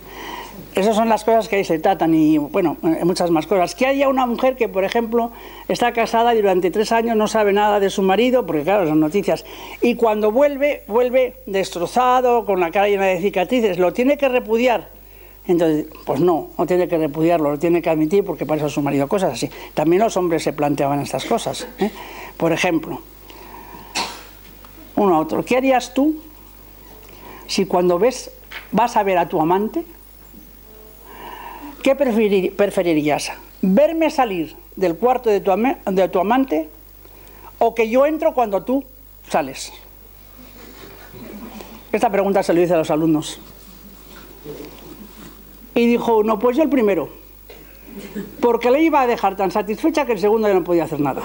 Esas son las cosas que ahí se tratan y, bueno, muchas más cosas. ¿Qué haría una mujer que, por ejemplo, está casada y durante 3 años no sabe nada de su marido? Porque, claro, son noticias. Y cuando vuelve destrozado, con la cara llena de cicatrices. ¿Lo tiene que repudiar? Entonces, pues no tiene que repudiarlo, lo tiene que admitir porque para eso es su marido. Cosas así. También los hombres se planteaban estas cosas, ¿eh? Por ejemplo, uno a otro. ¿Qué harías tú si cuando vas a ver a tu amante, qué preferirías? ¿Verme salir del cuarto de tu amante o que yo entro cuando tú sales? Esta pregunta se lo hice a los alumnos. Y dijo uno, pues yo el primero, porque le iba a dejar tan satisfecha que el segundo ya no podía hacer nada.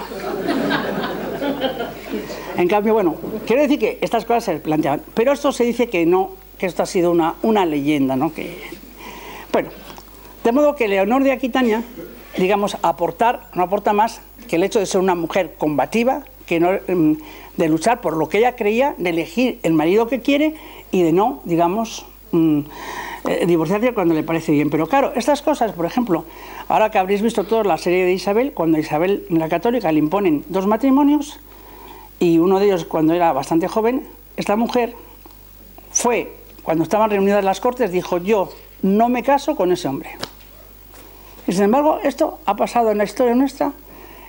En cambio, bueno, quiero decir que estas cosas se planteaban, pero esto se dice que no, que esto ha sido una leyenda, ¿no? Bueno, de modo que Leonor de Aquitania, digamos, no aporta más que el hecho de ser una mujer combativa, que no, de luchar por lo que ella creía, de elegir el marido que quiere y de no, digamos, divorciarse cuando le parece bien. Pero claro, estas cosas, por ejemplo, ahora que habréis visto toda la serie de Isabel, cuando Isabel, la católica, le imponen 2 matrimonios, y uno de ellos cuando era bastante joven, esta mujer fue, cuando estaban reunidas las Cortes, dijo, yo no me caso con ese hombre. Y sin embargo, esto ha pasado en la historia nuestra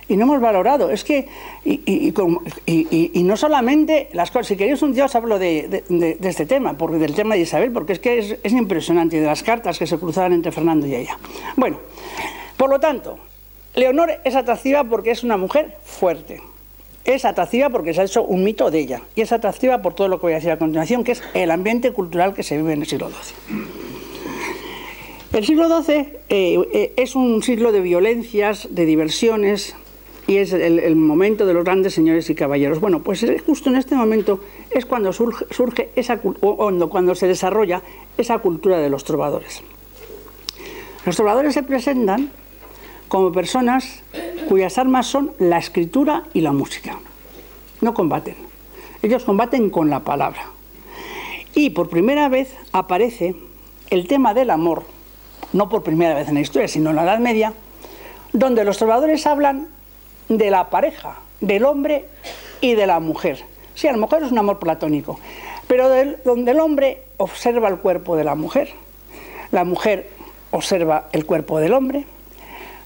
y no hemos valorado. Es que, y no solamente las cosas, si queréis un día os hablo de este tema, del tema de Isabel, porque es que es impresionante, de las cartas que se cruzaban entre Fernando y ella. Bueno, por lo tanto, Leonor es atractiva porque es una mujer fuerte. Es atractiva porque se ha hecho un mito de ella. Y es atractiva por todo lo que voy a decir a continuación, que es el ambiente cultural que se vive en el siglo XII. El siglo XII es un siglo de violencias, de diversiones, y es el momento de los grandes señores y caballeros. Bueno, pues justo en este momento es cuando surge cuando se desarrolla esa cultura de los trovadores. Los trovadores se presentan como personas cuyas armas son la escritura y la música. No combaten. Ellos combaten con la palabra. Y por primera vez aparece el tema del amor, no por primera vez en la historia, sino en la Edad Media, donde los trovadores hablan de la pareja, del hombre y de la mujer. Sí, a lo mejor es un amor platónico, pero donde el hombre observa el cuerpo de la mujer observa el cuerpo del hombre,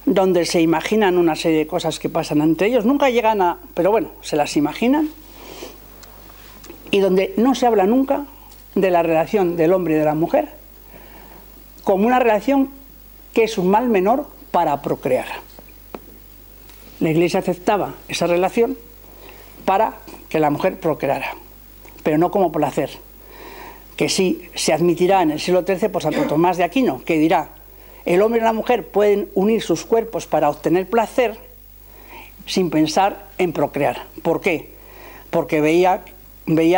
donde se imaginan una serie de cosas que pasan entre ellos, nunca llegan a, pero bueno, se las imaginan, y donde no se habla nunca de la relación del hombre y de la mujer como una relación que es un mal menor para procrear. La Iglesia aceptaba esa relación para que la mujer procreara, pero no como placer, que sí se admitirá en el siglo XIII por Santo Tomás de Aquino, que dirá: el hombre y la mujer pueden unir sus cuerpos para obtener placer sin pensar en procrear. ¿Por qué? Porque veía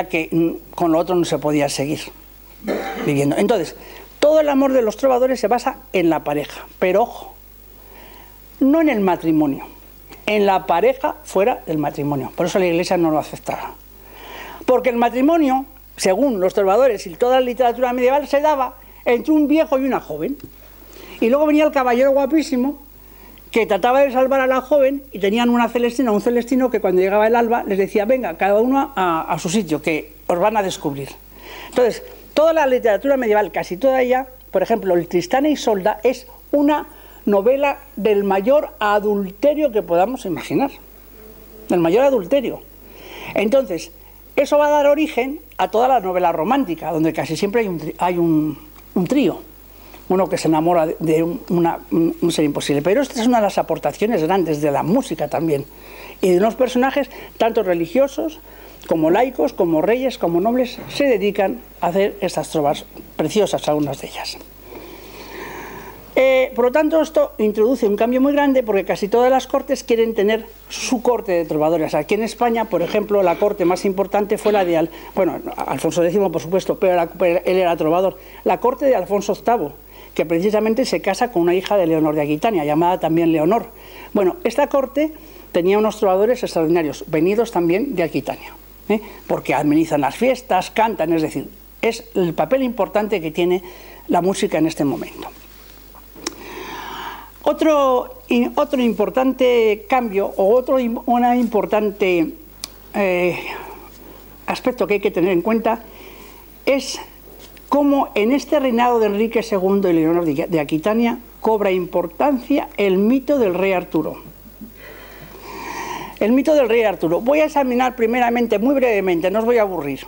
que con lo otro no se podía seguir viviendo. Entonces, todo el amor de los trovadores se basa en la pareja, pero ojo, no en el matrimonio, en la pareja fuera del matrimonio. Por eso la Iglesia no lo aceptaba. Porque el matrimonio, según los trovadores y toda la literatura medieval, se daba entre un viejo y una joven. Y luego venía el caballero guapísimo que trataba de salvar a la joven, y tenían un celestino que cuando llegaba el alba les decía: venga, cada uno a su sitio, que os van a descubrir. Entonces, toda la literatura medieval, casi toda ella, por ejemplo, el Tristán e Isolda, es una novela del mayor adulterio que podamos imaginar. Del mayor adulterio. Entonces, eso va a dar origen a toda la novela romántica, donde casi siempre hay un trío. Uno que se enamora de un ser imposible. Pero esta es una de las aportaciones grandes de la música también. Y de unos personajes, tanto religiosos, como laicos, como reyes, como nobles, se dedican a hacer estas trovas preciosas, algunas de ellas. Por lo tanto, esto introduce un cambio muy grande, porque casi todas las cortes quieren tener su corte de trovadores. Aquí en España, por ejemplo, la corte más importante fue la de Alfonso X, por supuesto, pero él era trovador. La corte de Alfonso VIII, que precisamente se casa con una hija de Leonor de Aquitania, llamada también Leonor. Bueno, esta corte tenía unos trovadores extraordinarios, venidos también de Aquitania, porque amenizan las fiestas, cantan, es decir, es el papel importante que tiene la música en este momento. Otro importante cambio, o una importante aspecto que hay que tener en cuenta, es cómo en este reinado de Enrique II y Leonor de Aquitania cobra importancia el mito del rey Arturo. El mito del rey Arturo. Voy a examinar primeramente, muy brevemente, no os voy a aburrir,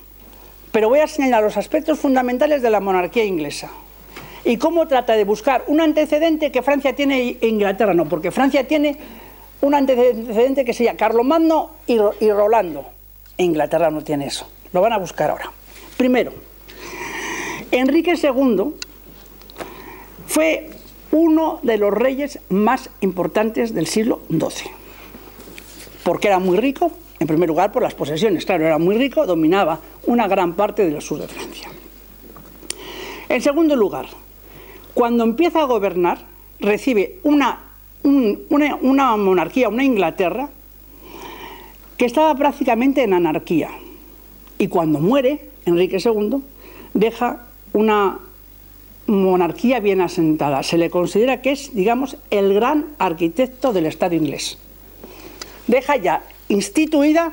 pero voy a señalar los aspectos fundamentales de la monarquía inglesa y cómo trata de buscar un antecedente que Francia tiene e Inglaterra no, porque Francia tiene un antecedente que se llama Carlomagno y Rolando. E Inglaterra no tiene eso. Lo van a buscar ahora. Primero, Enrique II fue uno de los reyes más importantes del siglo XII, porque era muy rico, en primer lugar por las posesiones, claro, era muy rico, dominaba una gran parte del sur de Francia. En segundo lugar, cuando empieza a gobernar, recibe una monarquía, una Inglaterra, que estaba prácticamente en anarquía. Y cuando muere Enrique II, deja una monarquía bien asentada. Se le considera que es, digamos, el gran arquitecto del Estado inglés. Deja ya instituida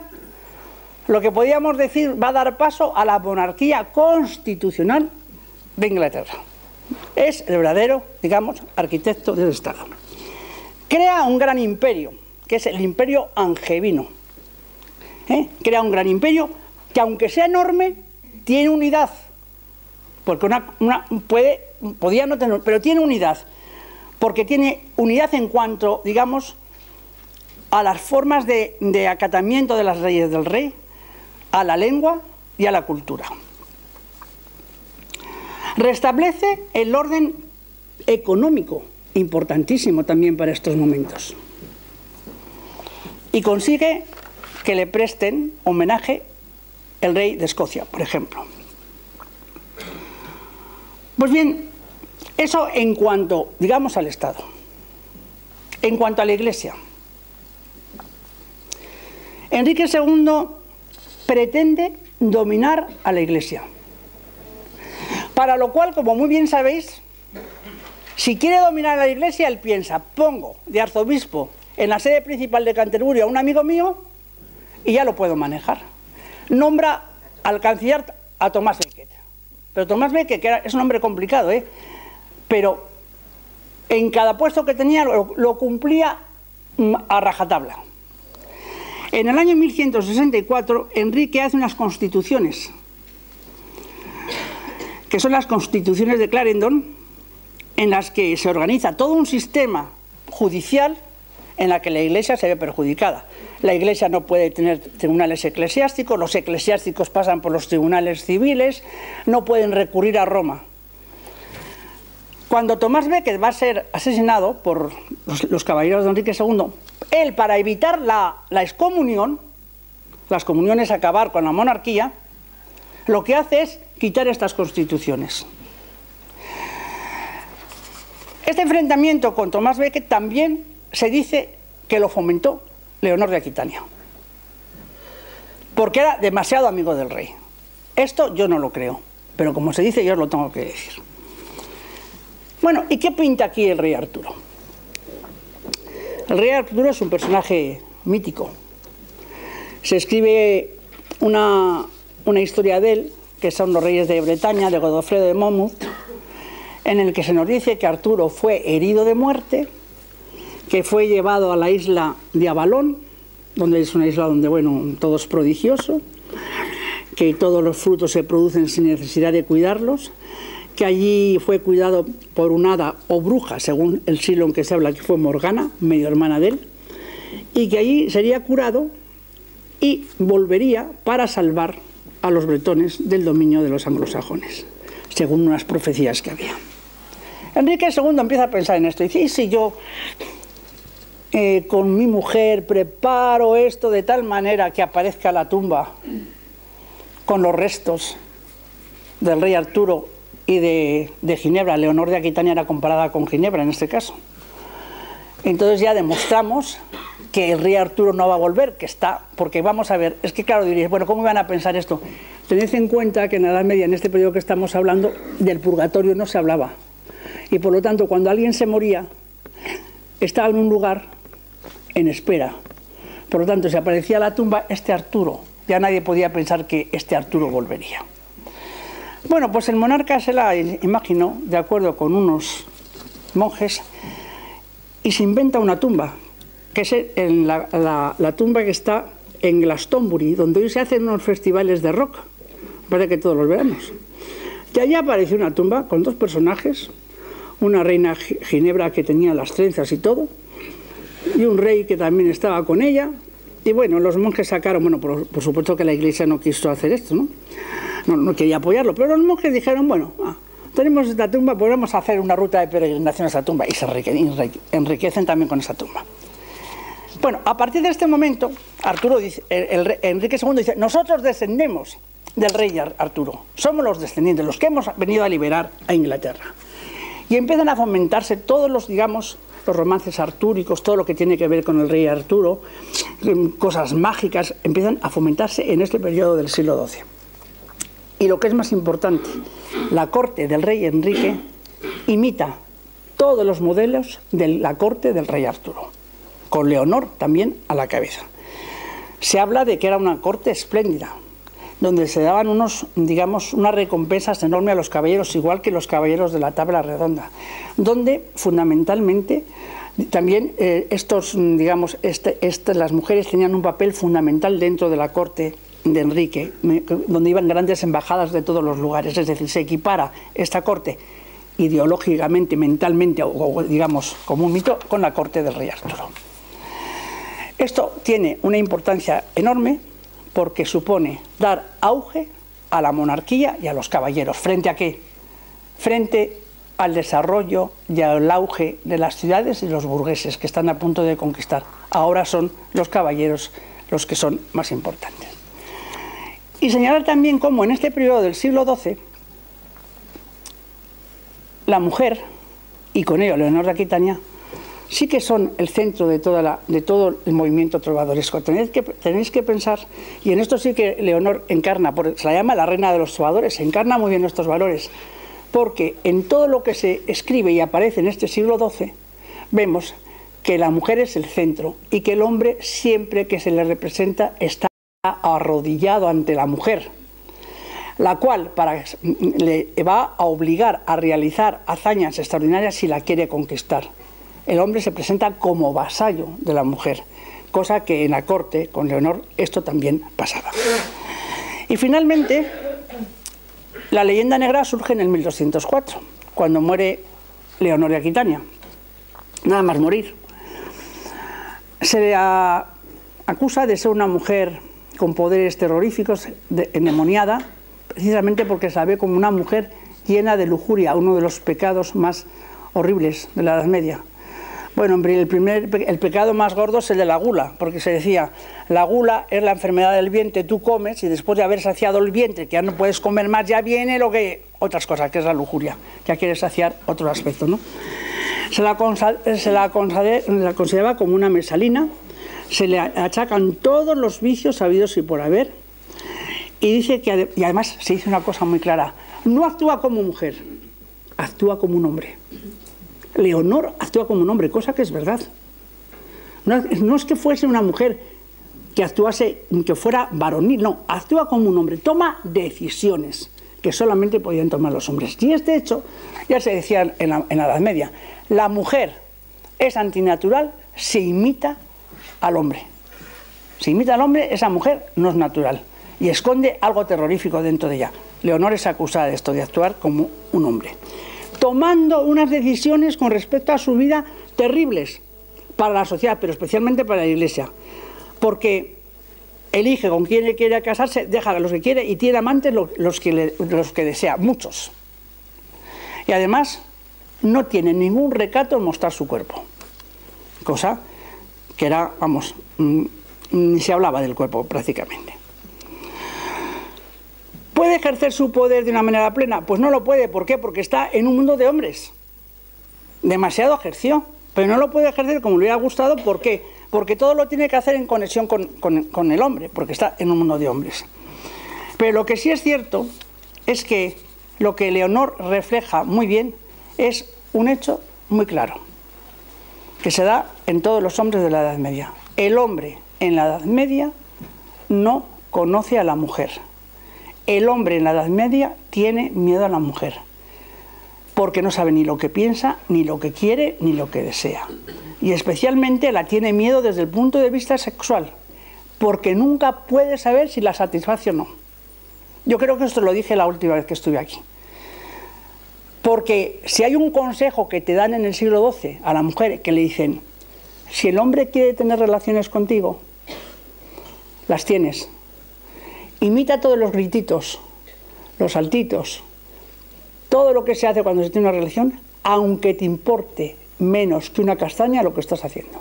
lo que podríamos decir va a dar paso a la monarquía constitucional de Inglaterra. Es el verdadero, digamos, arquitecto del Estado. Crea un gran imperio, que es el imperio angevino. Crea un gran imperio que, aunque sea enorme, tiene unidad. Porque podía no tener, pero tiene unidad. Porque tiene unidad en cuanto, digamos, a las formas de acatamiento de las leyes del rey, a la lengua y a la cultura. Restablece el orden económico, importantísimo también para estos momentos. Y consigue que le presten homenaje el rey de Escocia, por ejemplo. Pues bien, eso en cuanto, digamos, al Estado. En cuanto a la Iglesia. Enrique II pretende dominar a la Iglesia. Para lo cual, como muy bien sabéis, si quiere dominar a la Iglesia, él piensa, pongo de arzobispo en la sede principal de Canterbury a un amigo mío y ya lo puedo manejar. Nombra al canciller a Tomás Becket. Pero Tomás Becket, que es un hombre complicado, pero en cada puesto que tenía lo cumplía a rajatabla. En el año 1164, Enrique hace unas constituciones, que son las constituciones de Clarendon, en las que se organiza todo un sistema judicial en la que la Iglesia se ve perjudicada. La Iglesia no puede tener tribunales eclesiásticos, los eclesiásticos pasan por los tribunales civiles, no pueden recurrir a Roma. Cuando Tomás Becket va a ser asesinado por los caballeros de Enrique II, él, para evitar la excomunión, las comuniones, acabar con la monarquía, lo que hace es quitar estas constituciones. Este enfrentamiento con Tomás Becket también se dice que lo fomentó Leonor de Aquitania, porque era demasiado amigo del rey. Esto yo no lo creo, pero como se dice yo os lo tengo que decir. Bueno, ¿y qué pinta aquí el rey Arturo? El rey Arturo es un personaje mítico. Se escribe una historia de él, que son los reyes de Bretaña, de Godofredo de Monmouth, en el que se nos dice que Arturo fue herido de muerte, que fue llevado a la isla de Avalón, donde es una isla donde, bueno, todo es prodigioso, que todos los frutos se producen sin necesidad de cuidarlos, que allí fue cuidado por un hada o bruja, según el siglo en que se habla, que fue Morgana, medio hermana de él, y que allí sería curado y volvería para salvar a los bretones del dominio de los anglosajones, según unas profecías que había. Enrique II empieza a pensar en esto y dice, ¿y si yo con mi mujer preparo esto de tal manera que aparezca la tumba con los restos del rey Arturo y de Ginebra. Leonor de Aquitania era comparada con Ginebra en este caso. Entonces ya demostramos que el rey Arturo no va a volver, que está, porque vamos a ver, es que claro diréis, bueno, ¿cómo van a pensar esto? Tened en cuenta que en la Edad Media, en este periodo que estamos hablando, del purgatorio no se hablaba. Y por lo tanto, cuando alguien se moría, estaba en un lugar en espera. Por lo tanto, si aparecía la tumba, este Arturo, ya nadie podía pensar que este Arturo volvería. Bueno, pues el monarca se la imaginó, de acuerdo con unos monjes, y se inventa una tumba, que es la tumba que está en Glastonbury, donde hoy se hacen unos festivales de rock, parece que todos los veranos. Y allí apareció una tumba con dos personajes, una reina Ginebra que tenía las trenzas y todo, y un rey que también estaba con ella. Y bueno, los monjes sacaron, bueno, por supuesto que la iglesia no quiso hacer esto, no quería apoyarlo, pero los monjes dijeron, bueno, tenemos esta tumba, podemos hacer una ruta de peregrinación a esa tumba, y se enriquecen también con esa tumba. Bueno, a partir de este momento, Arturo dice, Enrique II dice, nosotros descendemos del rey Arturo, somos los descendientes, los que hemos venido a liberar a Inglaterra. Y empiezan a fomentarse todos los, digamos, los romances artúricos, todo lo que tiene que ver con el rey Arturo, cosas mágicas, empiezan a fomentarse en este periodo del siglo XII. Y lo que es más importante, la corte del rey Enrique imita todos los modelos de la corte del rey Arturo, con Leonor también a la cabeza. Se habla de que era una corte espléndida, donde se daban unas recompensas enormes a los caballeros, igual que los caballeros de la tabla redonda, donde fundamentalmente también las mujeres tenían un papel fundamental dentro de la corte de Enrique, donde iban grandes embajadas de todos los lugares, es decir, se equipara esta corte ideológicamente, mentalmente, o digamos como un mito, con la corte del rey Arturo. Esto tiene una importancia enorme porque supone dar auge a la monarquía y a los caballeros. ¿Frente a qué? Frente al desarrollo y al auge de las ciudades y los burgueses que están a punto de conquistar. Ahora son los caballeros los que son más importantes. Y señalar también cómo en este periodo del siglo XII la mujer, y con ello Leonor de Aquitania, sí que son el centro de todo el movimiento trovadoresco. Tenéis que pensar, y en esto sí que Leonor encarna, se la llama la reina de los trovadores, encarna muy bien estos valores, porque en todo lo que se escribe y aparece en este siglo XII, vemos que la mujer es el centro y que el hombre, siempre que se le representa, está arrodillado ante la mujer, la cual le va a obligar a realizar hazañas extraordinarias si la quiere conquistar. El hombre se presenta como vasallo de la mujer, cosa que en la corte, con Leonor, esto también pasaba. Y finalmente, la leyenda negra surge en el 1204, cuando muere Leonor de Aquitania, nada más morir. Se le acusa de ser una mujer con poderes terroríficos, endemoniada, precisamente porque se la ve como una mujer llena de lujuria, uno de los pecados más horribles de la Edad Media. Bueno, el pecado más gordo es el de la gula, porque se decía, la gula es la enfermedad del vientre, tú comes y después de haber saciado el vientre, que ya no puedes comer más, ya viene otras cosas, que es la lujuria, ya quieres saciar otro aspecto, ¿no? Se la consideraba como una mesalina, se le achacan todos los vicios habidos y por haber, y dice que, y además se dice una cosa muy clara, no actúa como mujer, actúa como un hombre. Leonor actúa como un hombre, cosa que es verdad. No es que fuese una mujer que actuase, que fuera varonil, no, actúa como un hombre, toma decisiones que solamente podían tomar los hombres. Y este hecho, ya se decía en la Edad Media, la mujer es antinatural, se imita al hombre. Se imita al hombre, esa mujer no es natural y esconde algo terrorífico dentro de ella. Leonor es acusada de esto, de actuar como un hombre, tomando unas decisiones con respecto a su vida terribles para la sociedad, pero especialmente para la Iglesia, porque elige con quién quiere casarse, deja a los que quiere y tiene amantes los que desea, muchos. Y además no tiene ningún recato en mostrar su cuerpo, cosa que era, ni se hablaba del cuerpo prácticamente. ¿Puede ejercer su poder de una manera plena? Pues no lo puede. ¿Por qué? Porque está en un mundo de hombres. Demasiado ejerció, pero no lo puede ejercer como le hubiera gustado. ¿Por qué? Porque todo lo tiene que hacer en conexión con el hombre, porque está en un mundo de hombres. Pero lo que sí es cierto es que lo que Leonor refleja muy bien es un hecho muy claro, que se da en todos los hombres de la Edad Media. El hombre en la Edad Media no conoce a la mujer. El hombre en la Edad Media tiene miedo a la mujer, porque no sabe ni lo que piensa, ni lo que quiere, ni lo que desea. Y especialmente la tiene miedo desde el punto de vista sexual, porque nunca puede saber si la satisface o no. Yo creo que esto lo dije la última vez que estuve aquí. Porque si hay un consejo que te dan en el siglo XII a la mujer, que le dicen, si el hombre quiere tener relaciones contigo, las tienes. Imita todos los grititos, los saltitos, todo lo que se hace cuando se tiene una relación, aunque te importe menos que una castaña lo que estás haciendo.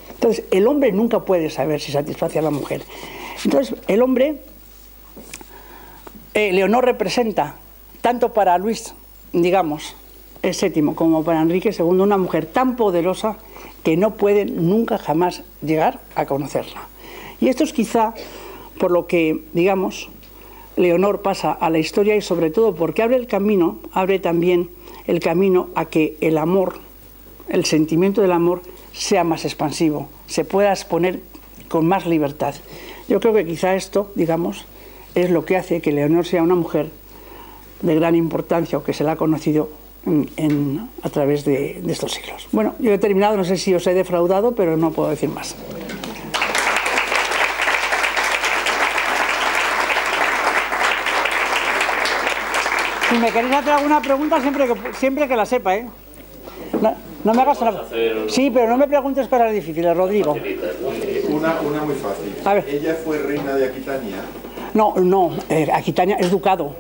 Entonces, el hombre nunca puede saber si satisface a la mujer. Entonces, el hombre, Leonor representa, tanto para Luis, digamos, el VII, como para Enrique II, una mujer tan poderosa que no pueden nunca jamás llegar a conocerla. Y esto es quizá por lo que, digamos, Leonor pasa a la historia y sobre todo porque abre también el camino a que el amor, el sentimiento del amor, sea más expansivo, se pueda exponer con más libertad. Yo creo que quizá esto, digamos, es lo que hace que Leonor sea una mujer de gran importancia o que se la ha conocido a través de estos siglos. Bueno, yo he terminado, no sé si os he defraudado, pero no puedo decir más. Si me queréis hacer alguna pregunta, siempre que la sepa, ¿eh? No me hagas una... Sí, pero no me preguntes cosas difíciles, Rodrigo. Una muy fácil. A ver. ¿Ella fue reina de Aquitania? No, Aquitania es ducado.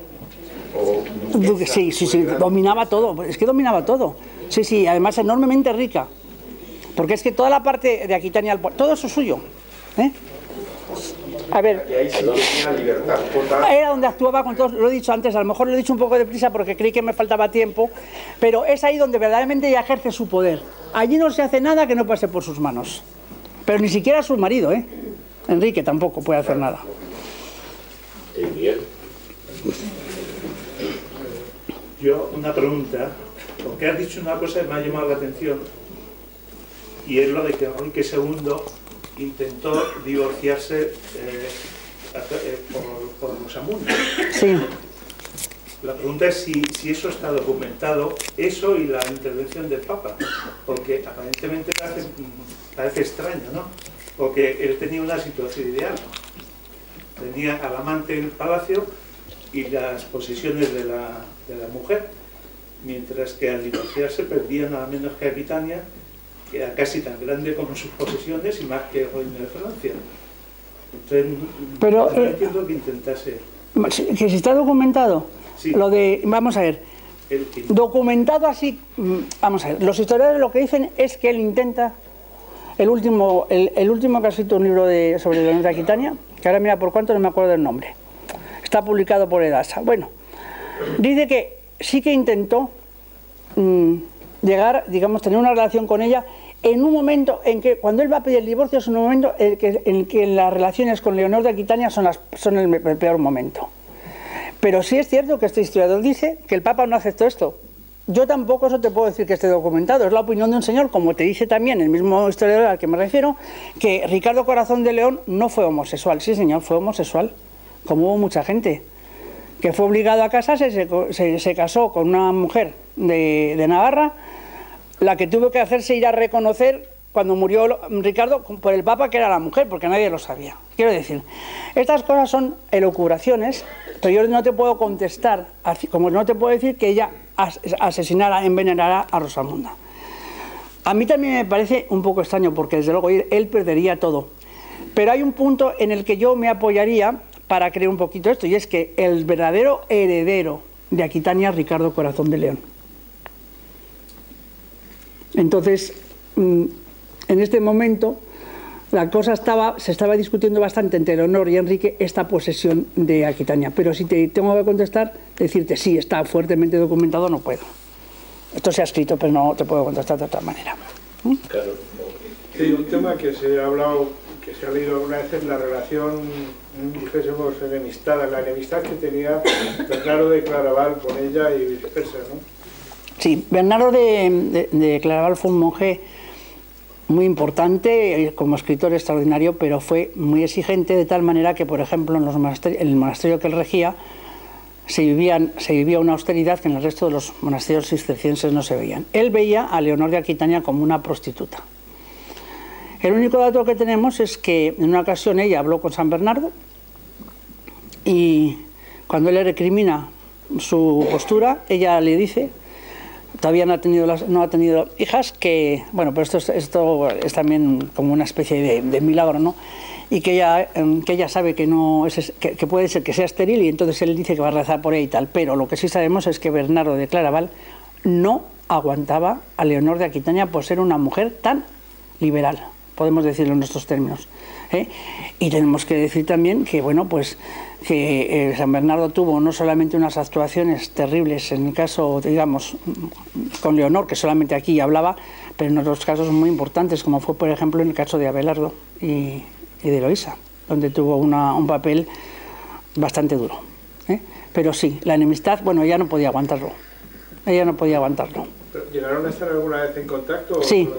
Sí, dominaba todo, es que dominaba todo. Sí, además enormemente rica. Porque es que toda la parte de Aquitania, todo eso es suyo, ¿eh? A ver, Y ahí sí tenía libertad total. era donde actuaba con todos, lo he dicho antes, a lo mejor lo he dicho un poco deprisa porque creí que me faltaba tiempo, pero es ahí donde verdaderamente ella ejerce su poder. Allí no se hace nada que no pase por sus manos, pero ni siquiera su marido, ¿eh? Enrique tampoco puede hacer nada. Yo, una pregunta, porque has dicho una cosa que me ha llamado la atención, y es lo de que Enrique II intentó divorciarse por Rosamunda. Sí. La pregunta es si eso está documentado, eso y la intervención del Papa, porque aparentemente parece extraño, ¿no? Porque él tenía una situación ideal, tenía al amante en el palacio y las posesiones de la mujer, mientras que al divorciarse perdía nada menos que Aquitania, que era casi tan grande como sus posesiones y más que el reino de Francia. Entonces, pero, no entiendo que intentase... Que si está documentado, Sí. lo de, vamos a ver, documentado así, vamos a ver, los historiadores lo que dicen es que él intenta, el último que ha escrito un libro sobre Leonor de Aquitania, que ahora mira por cuánto no me acuerdo del nombre, está publicado por Edasa. Bueno, dice que sí que intentó llegar, digamos, tener una relación con ella en un momento en que, cuando él va a pedir el divorcio, es un momento en que las relaciones con Leonor de Aquitania son el peor momento. Pero sí es cierto que este historiador dice que el Papa no aceptó esto. Yo tampoco eso te puedo decir que esté documentado, es la opinión de un señor, como te dice también el mismo historiador al que me refiero, que Ricardo Corazón de León no fue homosexual. Sí, señor, fue homosexual, como hubo mucha gente, que fue obligado a casarse, se casó con una mujer de Navarra, la que tuvo que hacerse ir a reconocer cuando murió Ricardo por el Papa, que era la mujer, porque nadie lo sabía. Quiero decir, estas cosas son elucubraciones, pero yo no te puedo contestar, como no te puedo decir que ella asesinara, envenenara a Rosamunda. A mí también me parece un poco extraño, porque desde luego él perdería todo. Pero hay un punto en el que yo me apoyaría para creer un poquito esto, y es que el verdadero heredero de Aquitania es Ricardo Corazón de León. Entonces, en este momento, la cosa se estaba discutiendo bastante entre Leonor y Enrique esta posesión de Aquitania. Pero si te tengo que contestar, decirte sí, está fuertemente documentado, no puedo. Esto se ha escrito, pero no te puedo contestar de otra manera. Claro. Sí, un tema que se ha hablado, que se ha leído alguna vez, es la relación, dijésemos, enemistada, la enemistad que tenía Bernardo de Claraval con ella y viceversa, ¿no? Sí, Bernardo de Claraval fue un monje muy importante, como escritor extraordinario, pero fue muy exigente, de tal manera que, por ejemplo, en el monasterio que él regía, se vivía una austeridad que en el resto de los monasterios cistercienses no se veían. Él veía a Leonor de Aquitania como una prostituta. El único dato que tenemos es que en una ocasión ella habló con San Bernardo y cuando él le recrimina su postura, ella le dice, todavía no ha tenido hijas, que, bueno, pero esto es también como una especie de milagro, ¿no? Y que ella sabe que puede ser que sea estéril, y entonces él dice que va a rezar por ella y tal. Pero lo que sí sabemos es que Bernardo de Claraval no aguantaba a Leonor de Aquitania por ser una mujer tan liberal, podemos decirlo en nuestros términos, ¿eh? Y tenemos que decir también que, bueno, pues que San Bernardo tuvo no solamente unas actuaciones terribles en el caso, digamos, con Leonor, que solamente aquí hablaba, pero en otros casos muy importantes, como fue, por ejemplo, en el caso de Abelardo y de Eloísa, donde tuvo un papel bastante duro, ¿eh? Pero sí, la enemistad, bueno, ella no podía aguantarlo. ¿Llegaron a estar alguna vez en contacto? Sí.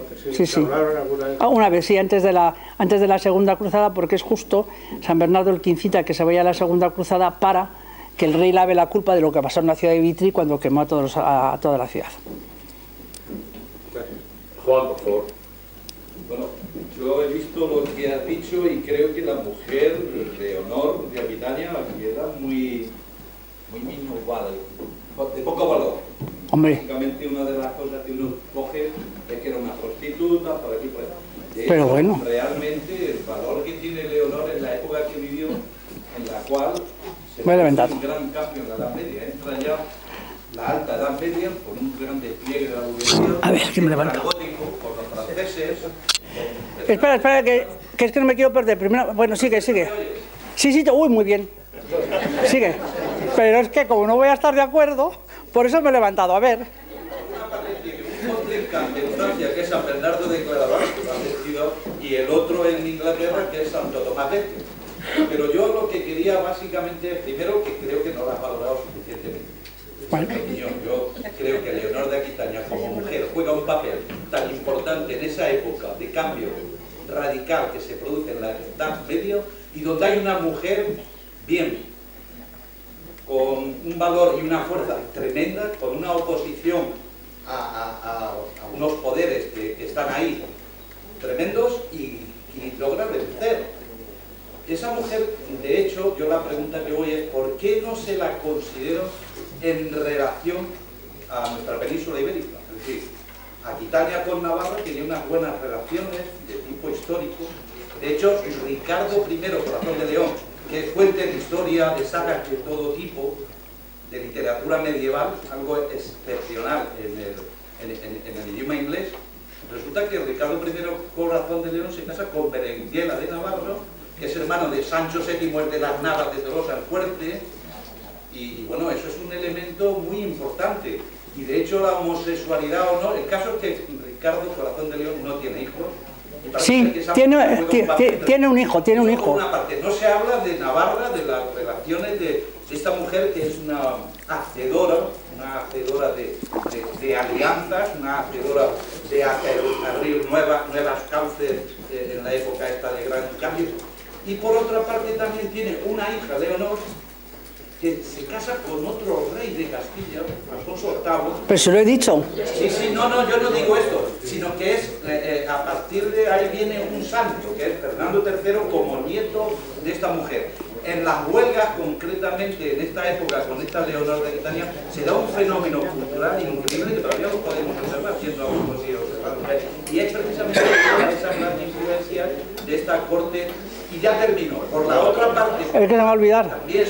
¿Hablaron alguna vez? Una vez, sí, antes de la Segunda Cruzada, porque es justo San Bernardo el que incita a que se vaya a la Segunda Cruzada para que el rey lave la culpa de lo que pasó en la ciudad de Vitry cuando quemó a toda la ciudad. Juan, por favor. Bueno, yo he visto lo que has dicho y creo que la mujer, Leonor de Aquitania, queda muy minusvada, de poco valor. Hombre. Básicamente una de las cosas que uno coge es que era una prostituta, por aquí, por allá. Pero hecho, bueno. Realmente el valor que tiene Leonor en la época que vivió, en la cual se Voy a levantar. un gran cambio en la Edad Media. Entra ya la Alta Edad Media con un gran despliegue de la burguesía. A ver, que me levanto. Con los franceses. Espera, que es que no me quiero perder. Primero, bueno, sigue. Sí, uy, muy bien. Sigue. Pero es que como no voy a estar de acuerdo, por eso me he levantado. A ver. Un contrincante en Francia, que es San Bernardo de Claraval, que lo han decidido, y el otro en Inglaterra, que es Santo Tomás de Aquino. Pero yo lo que quería básicamente, primero, que creo que no lo has valorado suficientemente. Bueno. Yo creo que Leonor de Aquitania como mujer juega un papel tan importante en esa época de cambio radical que se produce en la Edad Media y donde hay una mujer bien, con un valor y una fuerza tremenda, con una oposición a unos poderes que están ahí tremendos y logra vencer. Esa mujer, de hecho, yo la pregunta que voy es ¿por qué no se la considero en relación a nuestra península ibérica? Es decir, Aquitania con Navarra tenía unas buenas relaciones de tipo histórico. De hecho, Ricardo I, Corazón de León, que es fuente de historia, de sagas de todo tipo, de literatura medieval, algo excepcional en el idioma inglés, resulta que Ricardo I, Corazón de León, se casa con Berenguela de Navarro, que es hermano de Sancho VII, el de las Navas de Tolosa el Fuerte, y bueno, eso es un elemento muy importante. Y de hecho la homosexualidad o no, el caso es que Ricardo, Corazón de León, no tiene hijos. Sí, tiene un hijo. Una parte. No se habla de Navarra, de las relaciones de esta mujer que es una hacedora de alianzas, una hacedora de abrir nuevas cauces en la época esta de gran cambio. Y por otra parte también tiene una hija, Leonor, que se casa con otro rey de Castilla, Alfonso VIII. Pero se lo he dicho. Sí, no, yo no digo esto, sino que es, a partir de ahí viene un santo, que es Fernando III como nieto de esta mujer. En las huelgas, concretamente en esta época, con esta Leonor de Aquitania, se da un fenómeno cultural increíble que todavía lo podemos observar, siendo algunos y observando. Y es precisamente una de esas grandes influencias de esta corte. Y ya terminó. Por la otra parte, es que se me va a olvidar. También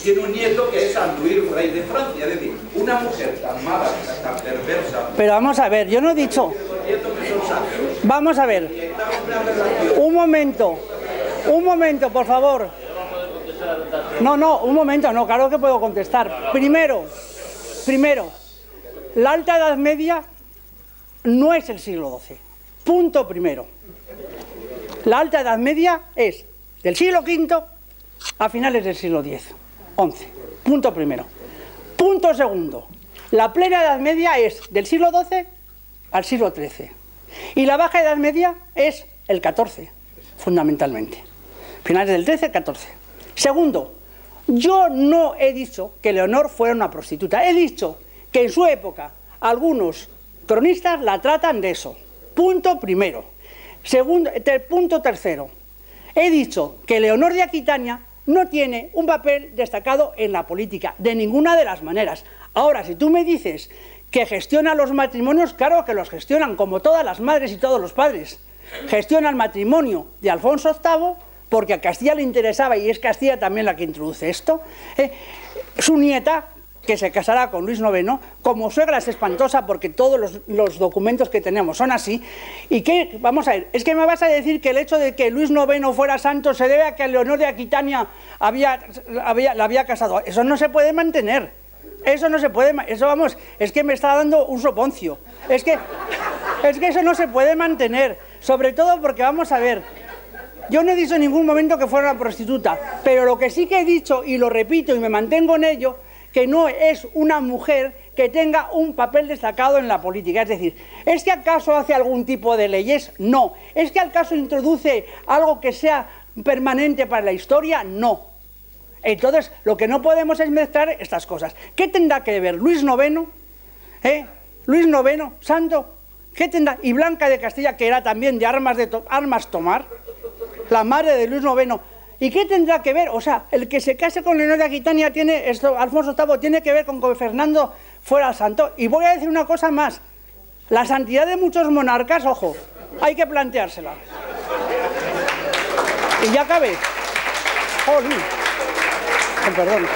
tiene un nieto que es San Luis, rey de Francia. Es decir, una mujer tan mala, tan perversa. Pero vamos a ver, yo no he dicho. Vamos a ver. Un momento, por favor. No, un momento, no, claro que puedo contestar. Primero, la Alta Edad Media no es el siglo XII. Punto primero. La Alta Edad Media es del siglo V a finales del siglo XI. Punto primero. Punto segundo. La Plena Edad Media es del siglo XII al siglo XIII. Y la Baja Edad Media es el XIV, fundamentalmente. Finales del XIII, XIV. Segundo, yo no he dicho que Leonor fuera una prostituta. He dicho que en su época algunos cronistas la tratan de eso. Punto primero. Punto tercero. He dicho que Leonor de Aquitania no tiene un papel destacado en la política, de ninguna de las maneras. Ahora, si tú me dices que gestiona los matrimonios, claro que los gestionan, como todas las madres y todos los padres. Gestiona el matrimonio de Alfonso VIII, porque a Castilla le interesaba, y es Castilla también la que introduce esto. Su nieta, que se casará con Luis IX, como suegra es espantosa, porque todos los documentos que tenemos son así. ¿Y qué? Vamos a ver, es que me vas a decir que el hecho de que Luis IX fuera santo se debe a que Leonor de Aquitania la había casado. Eso no se puede mantener. Eso no se puede, eso vamos, es que me está dando un soponcio. Es que eso no se puede mantener, sobre todo porque, vamos a ver, yo no he dicho en ningún momento que fuera una prostituta, pero lo que sí que he dicho, y lo repito y me mantengo en ello, que no es una mujer que tenga un papel destacado en la política. Es decir, ¿es que acaso hace algún tipo de leyes? No. ¿Es que acaso introduce algo que sea permanente para la historia? No. Entonces, lo que no podemos es mezclar estas cosas. ¿Qué tendrá que ver Luis IX? Luis IX, santo, ¿qué tendrá? Y Blanca de Castilla, que era también de armas tomar, la madre de Luis IX. ¿Y qué tendrá que ver? O sea, el que se case con Leonor de Aquitania, Alfonso VIII, tiene que ver con que Fernando fuera santo. Y voy a decir una cosa más. La santidad de muchos monarcas, ojo, hay que planteársela. Y ya acabé. ¡Jolín! Perdón.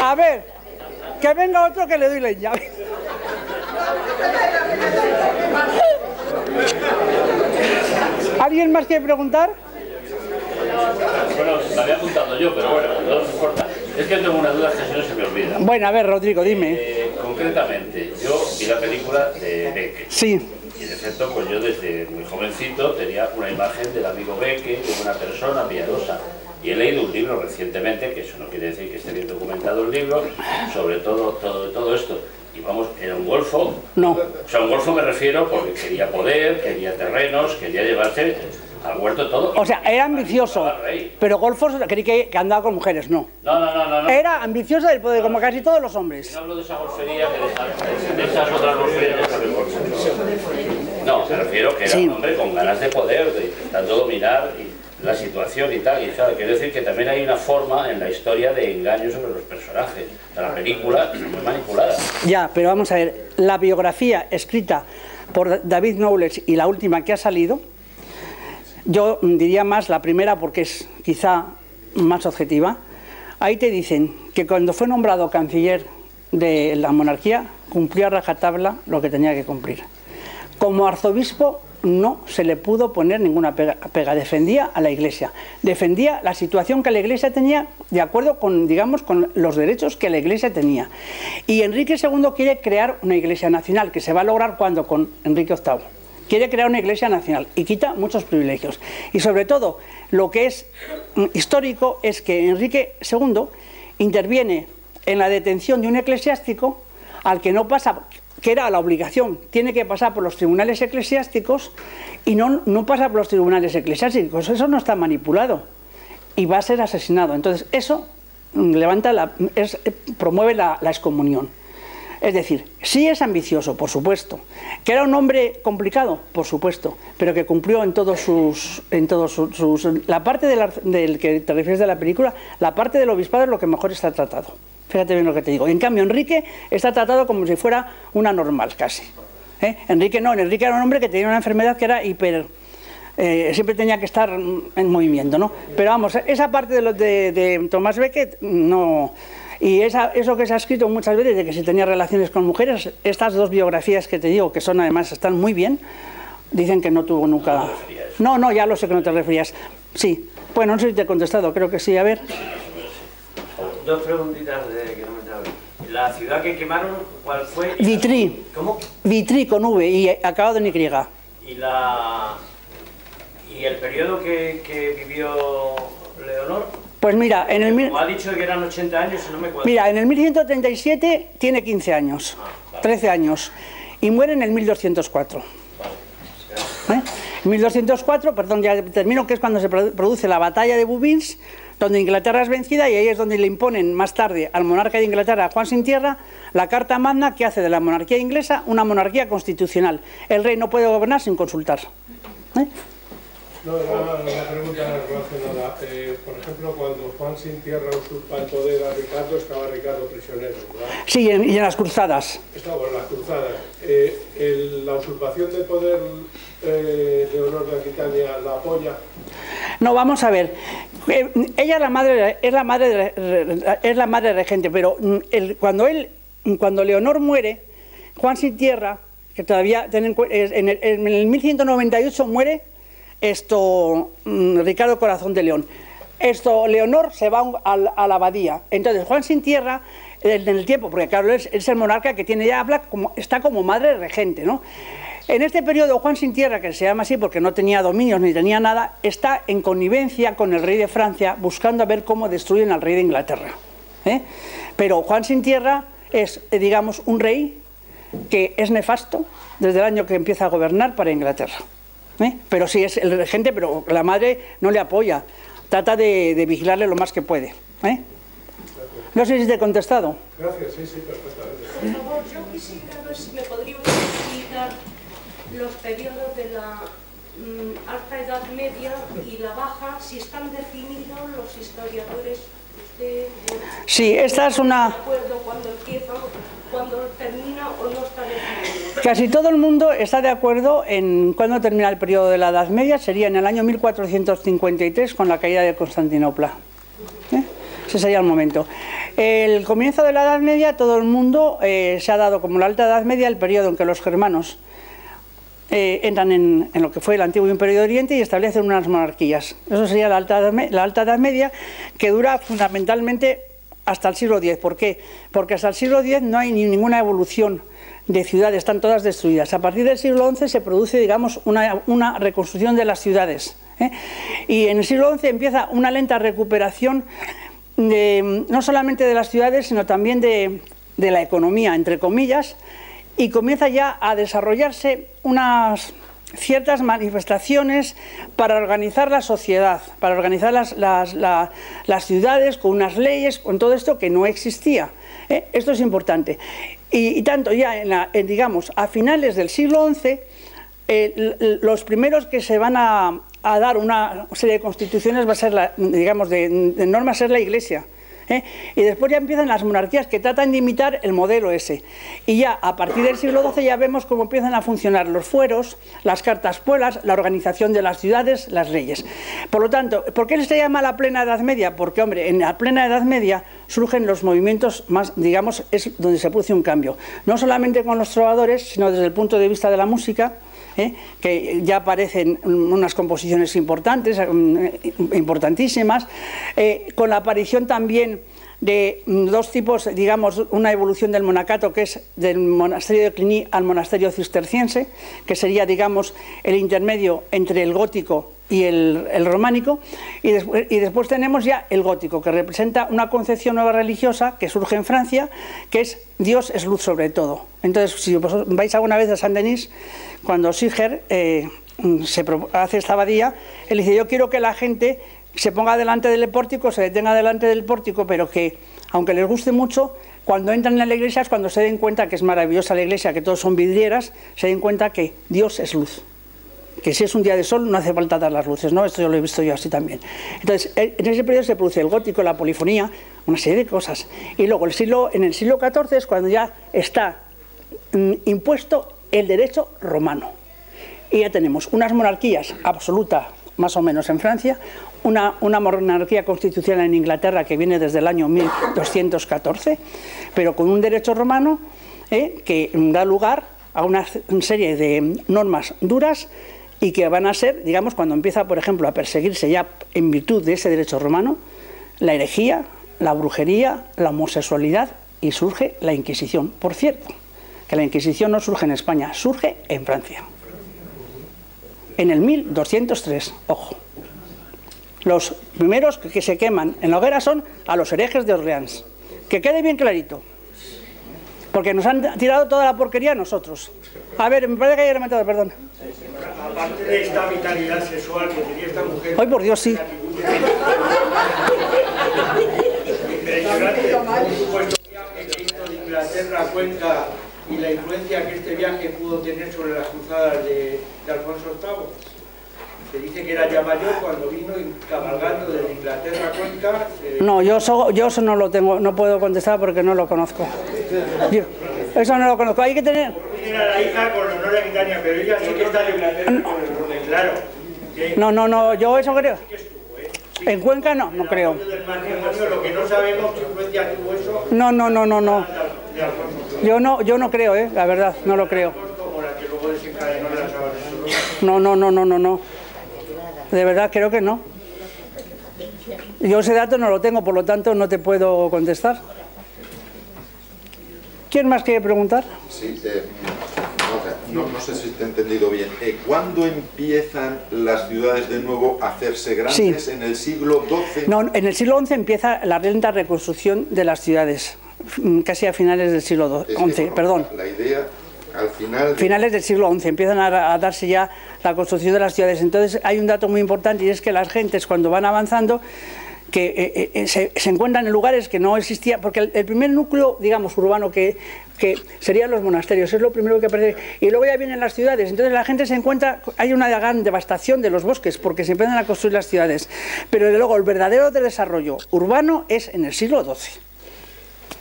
A ver, que venga otro que le doy leña. ¿Alguien más quiere preguntar? Bueno, me había apuntado yo, pero bueno, no nos importa. Es que tengo una duda que si no se me olvida. Bueno, a ver, Rodrigo, dime. Concretamente, yo vi la película de Becket. Sí. Y de efecto, pues yo desde muy jovencito tenía una imagen del amigo Becket como una persona piadosa. Y he leído un libro recientemente, que eso no quiere decir que esté bien documentado el libro, sobre todo esto. Y vamos, era un golfo. No. O sea, un golfo me refiero porque quería poder, quería terrenos, quería llevarse al huerto todo. O sea, era ambicioso. Pero golfos creí que andaba con mujeres, no. No. Era ambicioso del poder, como casi todos los hombres. No hablo de esa golfería, que de esas otras golferías. No, me refiero que era un hombre con ganas de poder, de intentando dominar la situación y tal, y claro, quiero decir que también hay una forma en la historia de engaño sobre los personajes. O sea, la película es muy manipulada. Ya, pero vamos a ver, la biografía escrita por David Knowles y la última que ha salido, yo diría más la primera porque es quizá más objetiva. Ahí te dicen que cuando fue nombrado canciller de la monarquía, cumplió a rajatabla lo que tenía que cumplir. Como arzobispo no se le pudo poner ninguna pega. Defendía a la Iglesia, defendía la situación que la Iglesia tenía de acuerdo con, digamos, con los derechos que la Iglesia tenía. Y Enrique II quiere crear una Iglesia nacional, que se va a lograr cuando con Enrique VIII. Quiere crear una Iglesia nacional y quita muchos privilegios. Y sobre todo, lo que es histórico es que Enrique II interviene en la detención de un eclesiástico al que no pasa, que era la obligación, tiene que pasar por los tribunales eclesiásticos y no pasa por los tribunales eclesiásticos. Eso no está manipulado y va a ser asesinado. Entonces eso promueve la excomunión. Es decir, sí es ambicioso, por supuesto. Que era un hombre complicado, por supuesto, pero que cumplió en todos sus la parte del que te refieres de la película, la parte del obispado es lo que mejor está tratado. Fíjate bien lo que te digo. En cambio, Enrique está tratado como si fuera una normal, casi. Enrique no, Enrique era un hombre que tenía una enfermedad que era siempre tenía que estar en movimiento, ¿no? Pero vamos, esa parte de Tomás Becket no. Y eso que se ha escrito muchas veces de que si tenía relaciones con mujeres, estas dos biografías que te digo, que son además están muy bien, dicen que no tuvo nunca... No, ya lo sé que no te referías. Sí. Bueno, no sé si te he contestado, creo que sí. A ver. Dos preguntitas que no me entraban. ¿La ciudad que quemaron, cuál fue? Vitry. ¿Cómo? Vitry con V y acabado en Y. ¿Y el periodo que vivió Leonor? Pues mira, Como ha dicho que eran 80 años, no me cuadra. Mira, en el 1137 tiene 15 años, vale. 13 años, y muere en el 1204. Vale. En 1204, perdón, ya termino, que es cuando se produce la batalla de Bouvines, donde Inglaterra es vencida, y ahí es donde le imponen más tarde al monarca de Inglaterra, Juan sin Tierra, la Carta Magna que hace de la monarquía inglesa una monarquía constitucional. El rey no puede gobernar sin consultar. No, la pregunta relacionada. Por ejemplo, cuando Juan sin Tierra usurpa el poder a Ricardo, estaba Ricardo prisionero, ¿verdad? Sí, y en las cruzadas. Estaba en las cruzadas. ¿La usurpación del poder Leonor de Aquitania la apoya? No, vamos a ver. Ella es la madre regente, pero cuando Leonor muere, Juan sin Tierra, que todavía en el 1198 muere Ricardo Corazón de León. Leonor se va a la abadía. Entonces Juan sin Tierra, en el tiempo, porque claro, es el monarca que tiene ya, está como madre regente, ¿no? En este periodo Juan sin Tierra, que se llama así porque no tenía dominios ni tenía nada, está en connivencia con el rey de Francia, buscando a ver cómo destruyen al rey de Inglaterra. Pero Juan sin Tierra es, digamos, un rey que es nefasto desde el año que empieza a gobernar para Inglaterra. Pero sí es el regente, pero la madre no le apoya, trata de vigilarle lo más que puede. No sé si te he contestado. Gracias, sí, perfectamente. Por favor, yo quisiera ver si me podría explicar los periodos de la Alta Edad Media y la Baja, si están definidos los historiadores. Usted, sí, esta es una... ¿de acuerdo cuando empieza, cuando termina o no está definido? Casi todo el mundo está de acuerdo en cuándo termina el periodo de la Edad Media, sería en el año 1453 con la caída de Constantinopla. Ese sería el momento. El comienzo de la Edad Media, todo el mundo se ha dado como la Alta Edad Media el periodo en que los germanos entran en lo que fue el antiguo Imperio de Oriente y establecen unas monarquías. Eso sería la Alta Edad Media, que dura fundamentalmente hasta el siglo X. ¿Por qué? Porque hasta el siglo X no hay ninguna evolución de ciudades, están todas destruidas. A partir del siglo XI se produce, digamos, una reconstrucción de las ciudades. Y en el siglo XI empieza una lenta recuperación no solamente de las ciudades, sino también de la economía, entre comillas, y comienza ya a desarrollarse unas ciertas manifestaciones para organizar la sociedad, para organizar las ciudades con unas leyes, con todo esto que no existía. Esto es importante. Y tanto ya, digamos, a finales del siglo XI, los primeros que se van a dar una serie de constituciones va a ser, digamos, de norma, ser la Iglesia. Y después ya empiezan las monarquías que tratan de imitar el modelo ese. Y ya a partir del siglo XII ya vemos cómo empiezan a funcionar los fueros, las cartas puelas, la organización de las ciudades, las leyes. Por lo tanto, ¿por qué se llama la plena Edad Media? Porque, hombre, en la plena Edad Media surgen los movimientos más, digamos, es donde se produce un cambio. No solamente con los trovadores, sino desde el punto de vista de la música, que ya aparecen unas composiciones importantes, importantísimas, con la aparición también de dos tipos, digamos, una evolución del monacato, que es del monasterio de Cluny al monasterio cisterciense, que sería, digamos, el intermedio entre el gótico y el románico, y después tenemos ya el gótico, que representa una concepción nueva religiosa que surge en Francia, que es Dios es luz sobre todo. Entonces, si vais alguna vez a Saint-Denis, cuando Siger hace esta abadía, él dice: yo quiero que la gente se ponga delante del pórtico, se detenga delante del pórtico, pero que, aunque les guste mucho, cuando entran en la iglesia es cuando se den cuenta que es maravillosa la iglesia, que todos son vidrieras, se den cuenta que Dios es luz. Que si es un día de sol no hace falta dar las luces, ¿no? Esto yo lo he visto yo así también. Entonces, en ese periodo se produce el gótico, la polifonía, una serie de cosas. Y luego en el siglo XIV es cuando ya está impuesto el derecho romano. Y ya tenemos unas monarquías absolutas, más o menos en Francia, una monarquía constitucional en Inglaterra que viene desde el año 1214, pero con un derecho romano que da lugar a una serie de normas duras y que van a ser, digamos, cuando empieza, por ejemplo, a perseguirse ya en virtud de ese derecho romano, la herejía, la brujería, la homosexualidad, y surge la Inquisición. Por cierto, que la Inquisición no surge en España, surge en Francia. En el 1203, ojo. Los primeros que se queman en la hoguera son a los herejes de Orleans. Que quede bien clarito. Porque nos han tirado toda la porquería a nosotros. A ver, me parece que hay rematado, perdón. Aparte de esta vitalidad sexual que tenía esta mujer... Hoy por Dios, sí. Impresionante. Un supuesto viaje que hizo de Inglaterra a Cuenca y la influencia que este viaje pudo tener sobre las cruzadas de Alfonso VIII. Se dice que era ya mayor cuando vino cabalgando desde Inglaterra a Cuenca. No, yo eso no lo tengo, no puedo contestar porque no lo conozco. Eso no lo conozco. Hay que tener... Era la hija con honor a Aquitania, pero ella sí que está en Inglaterra con el orden, claro. No, yo eso creo. En Cuenca no creo. Lo que no sabemos qué influencia tuvo eso. No. Yo no creo, la verdad, no lo creo. No. De verdad creo que no. Yo ese dato no lo tengo, por lo tanto no te puedo contestar. ¿Quién más quiere preguntar? Sí, no sé si te he entendido bien. ¿Cuándo empiezan las ciudades de nuevo a hacerse grandes? Sí. ¿En el siglo XII? No, en el siglo XI empieza la lenta reconstrucción de las ciudades, casi a finales del siglo XI, perdón. La idea, al final... Finales del siglo XI, empiezan a darse ya la construcción de las ciudades. Entonces hay un dato muy importante y es que las gentes cuando van avanzando que se encuentran en lugares que no existían, porque el primer núcleo, digamos, urbano que serían los monasterios, es lo primero que aparece, y luego ya vienen las ciudades. Entonces la gente se encuentra, hay una gran devastación de los bosques porque se empiezan a construir las ciudades, pero desde luego el verdadero desarrollo urbano es en el siglo XII.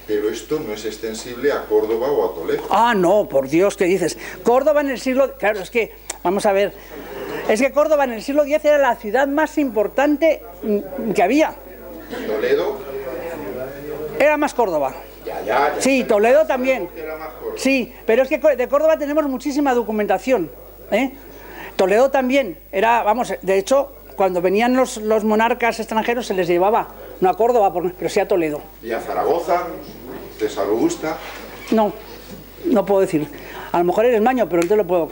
Pero esto no es extensible a Córdoba o a Toledo. Ah, no, por Dios, ¿qué dices? Córdoba en el siglo... Claro, es que, vamos a ver, es que Córdoba en el siglo X era la ciudad más importante que había. ¿Toledo? Era más Córdoba. Ya. Sí, Toledo también. Sí, pero es que de Córdoba tenemos muchísima documentación. Toledo también era, vamos, de hecho, cuando venían los monarcas extranjeros se les llevaba, no a Córdoba, pero sí a Toledo. ¿Y a Zaragoza? ¿César Augusta? No puedo decir. A lo mejor eres maño, pero no te lo puedo.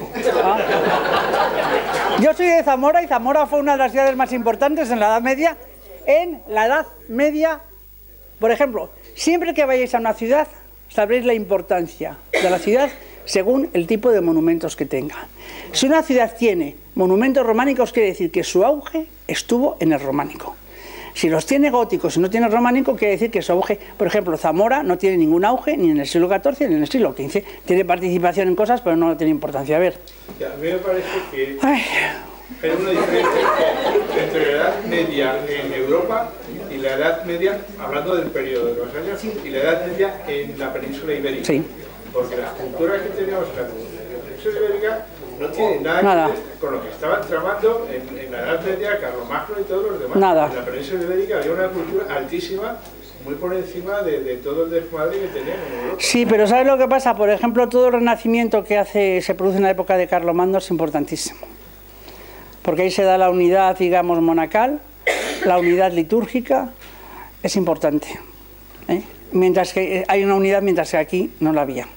Yo soy de Zamora y Zamora fue una de las ciudades más importantes en la Edad Media. En la Edad Media, por ejemplo, siempre que vayáis a una ciudad, sabréis la importancia de la ciudad según el tipo de monumentos que tenga. Si una ciudad tiene monumentos románicos, quiere decir que su auge estuvo en el románico. Si los tiene góticos y no tiene románico, quiere decir que su auge, por ejemplo, Zamora no tiene ningún auge ni en el siglo XIV ni en el siglo XV. Tiene participación en cosas, pero no tiene importancia. A ver. Ya, a mí me parece que hay una diferencia entre la Edad Media en Europa y la Edad Media, hablando del periodo de los años, y la Edad Media en la península ibérica. Sí. Porque las culturas que teníamos en la península ibérica no tienen nada que ver con lo que estaban tramando en la Edad Media, Carlomagno y todos los demás. Nada. En la península ibérica había una cultura altísima, muy por encima de todo el desmadre que tenían en Europa. Sí, pero ¿sabes lo que pasa? Por ejemplo, todo el renacimiento que se produce en la época de Carlomagno es importantísimo. Porque ahí se da la unidad, digamos, monacal, la unidad litúrgica, es importante. Mientras que hay una unidad, mientras que aquí no la había.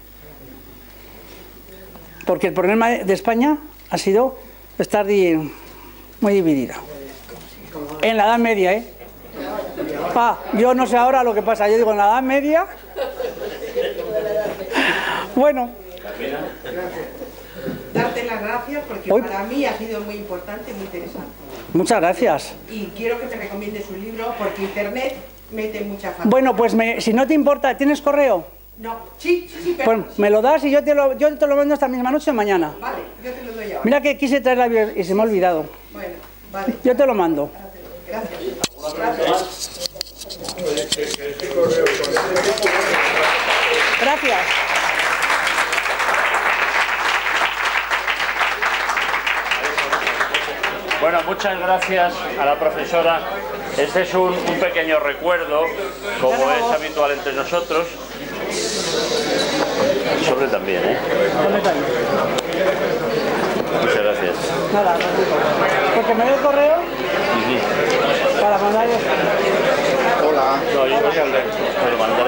Porque el problema de España ha sido estar muy dividida. En la Edad Media, yo no sé ahora lo que pasa, yo digo en la Edad Media. Bueno. Darte las gracias porque para mí ha sido muy importante y muy interesante. Muchas gracias. Y quiero que te recomiendes un libro porque internet mete mucha falta. Bueno, pues si no te importa, ¿tienes correo? No, sí, pero... Pues me lo das y yo te lo mando esta misma noche o mañana. Vale, yo te lo doy ahora. Mira que quise traerla y se me ha olvidado. Bueno, vale. Yo te lo mando. Gracias. Gracias. Bueno, muchas gracias a la profesora. Este es un pequeño recuerdo, como es habitual entre nosotros. Sobre también, ¿eh? Muchas gracias. Nada, porque me dio el correo para mandar. Hola. No, yo voy a leer, pero mandaré.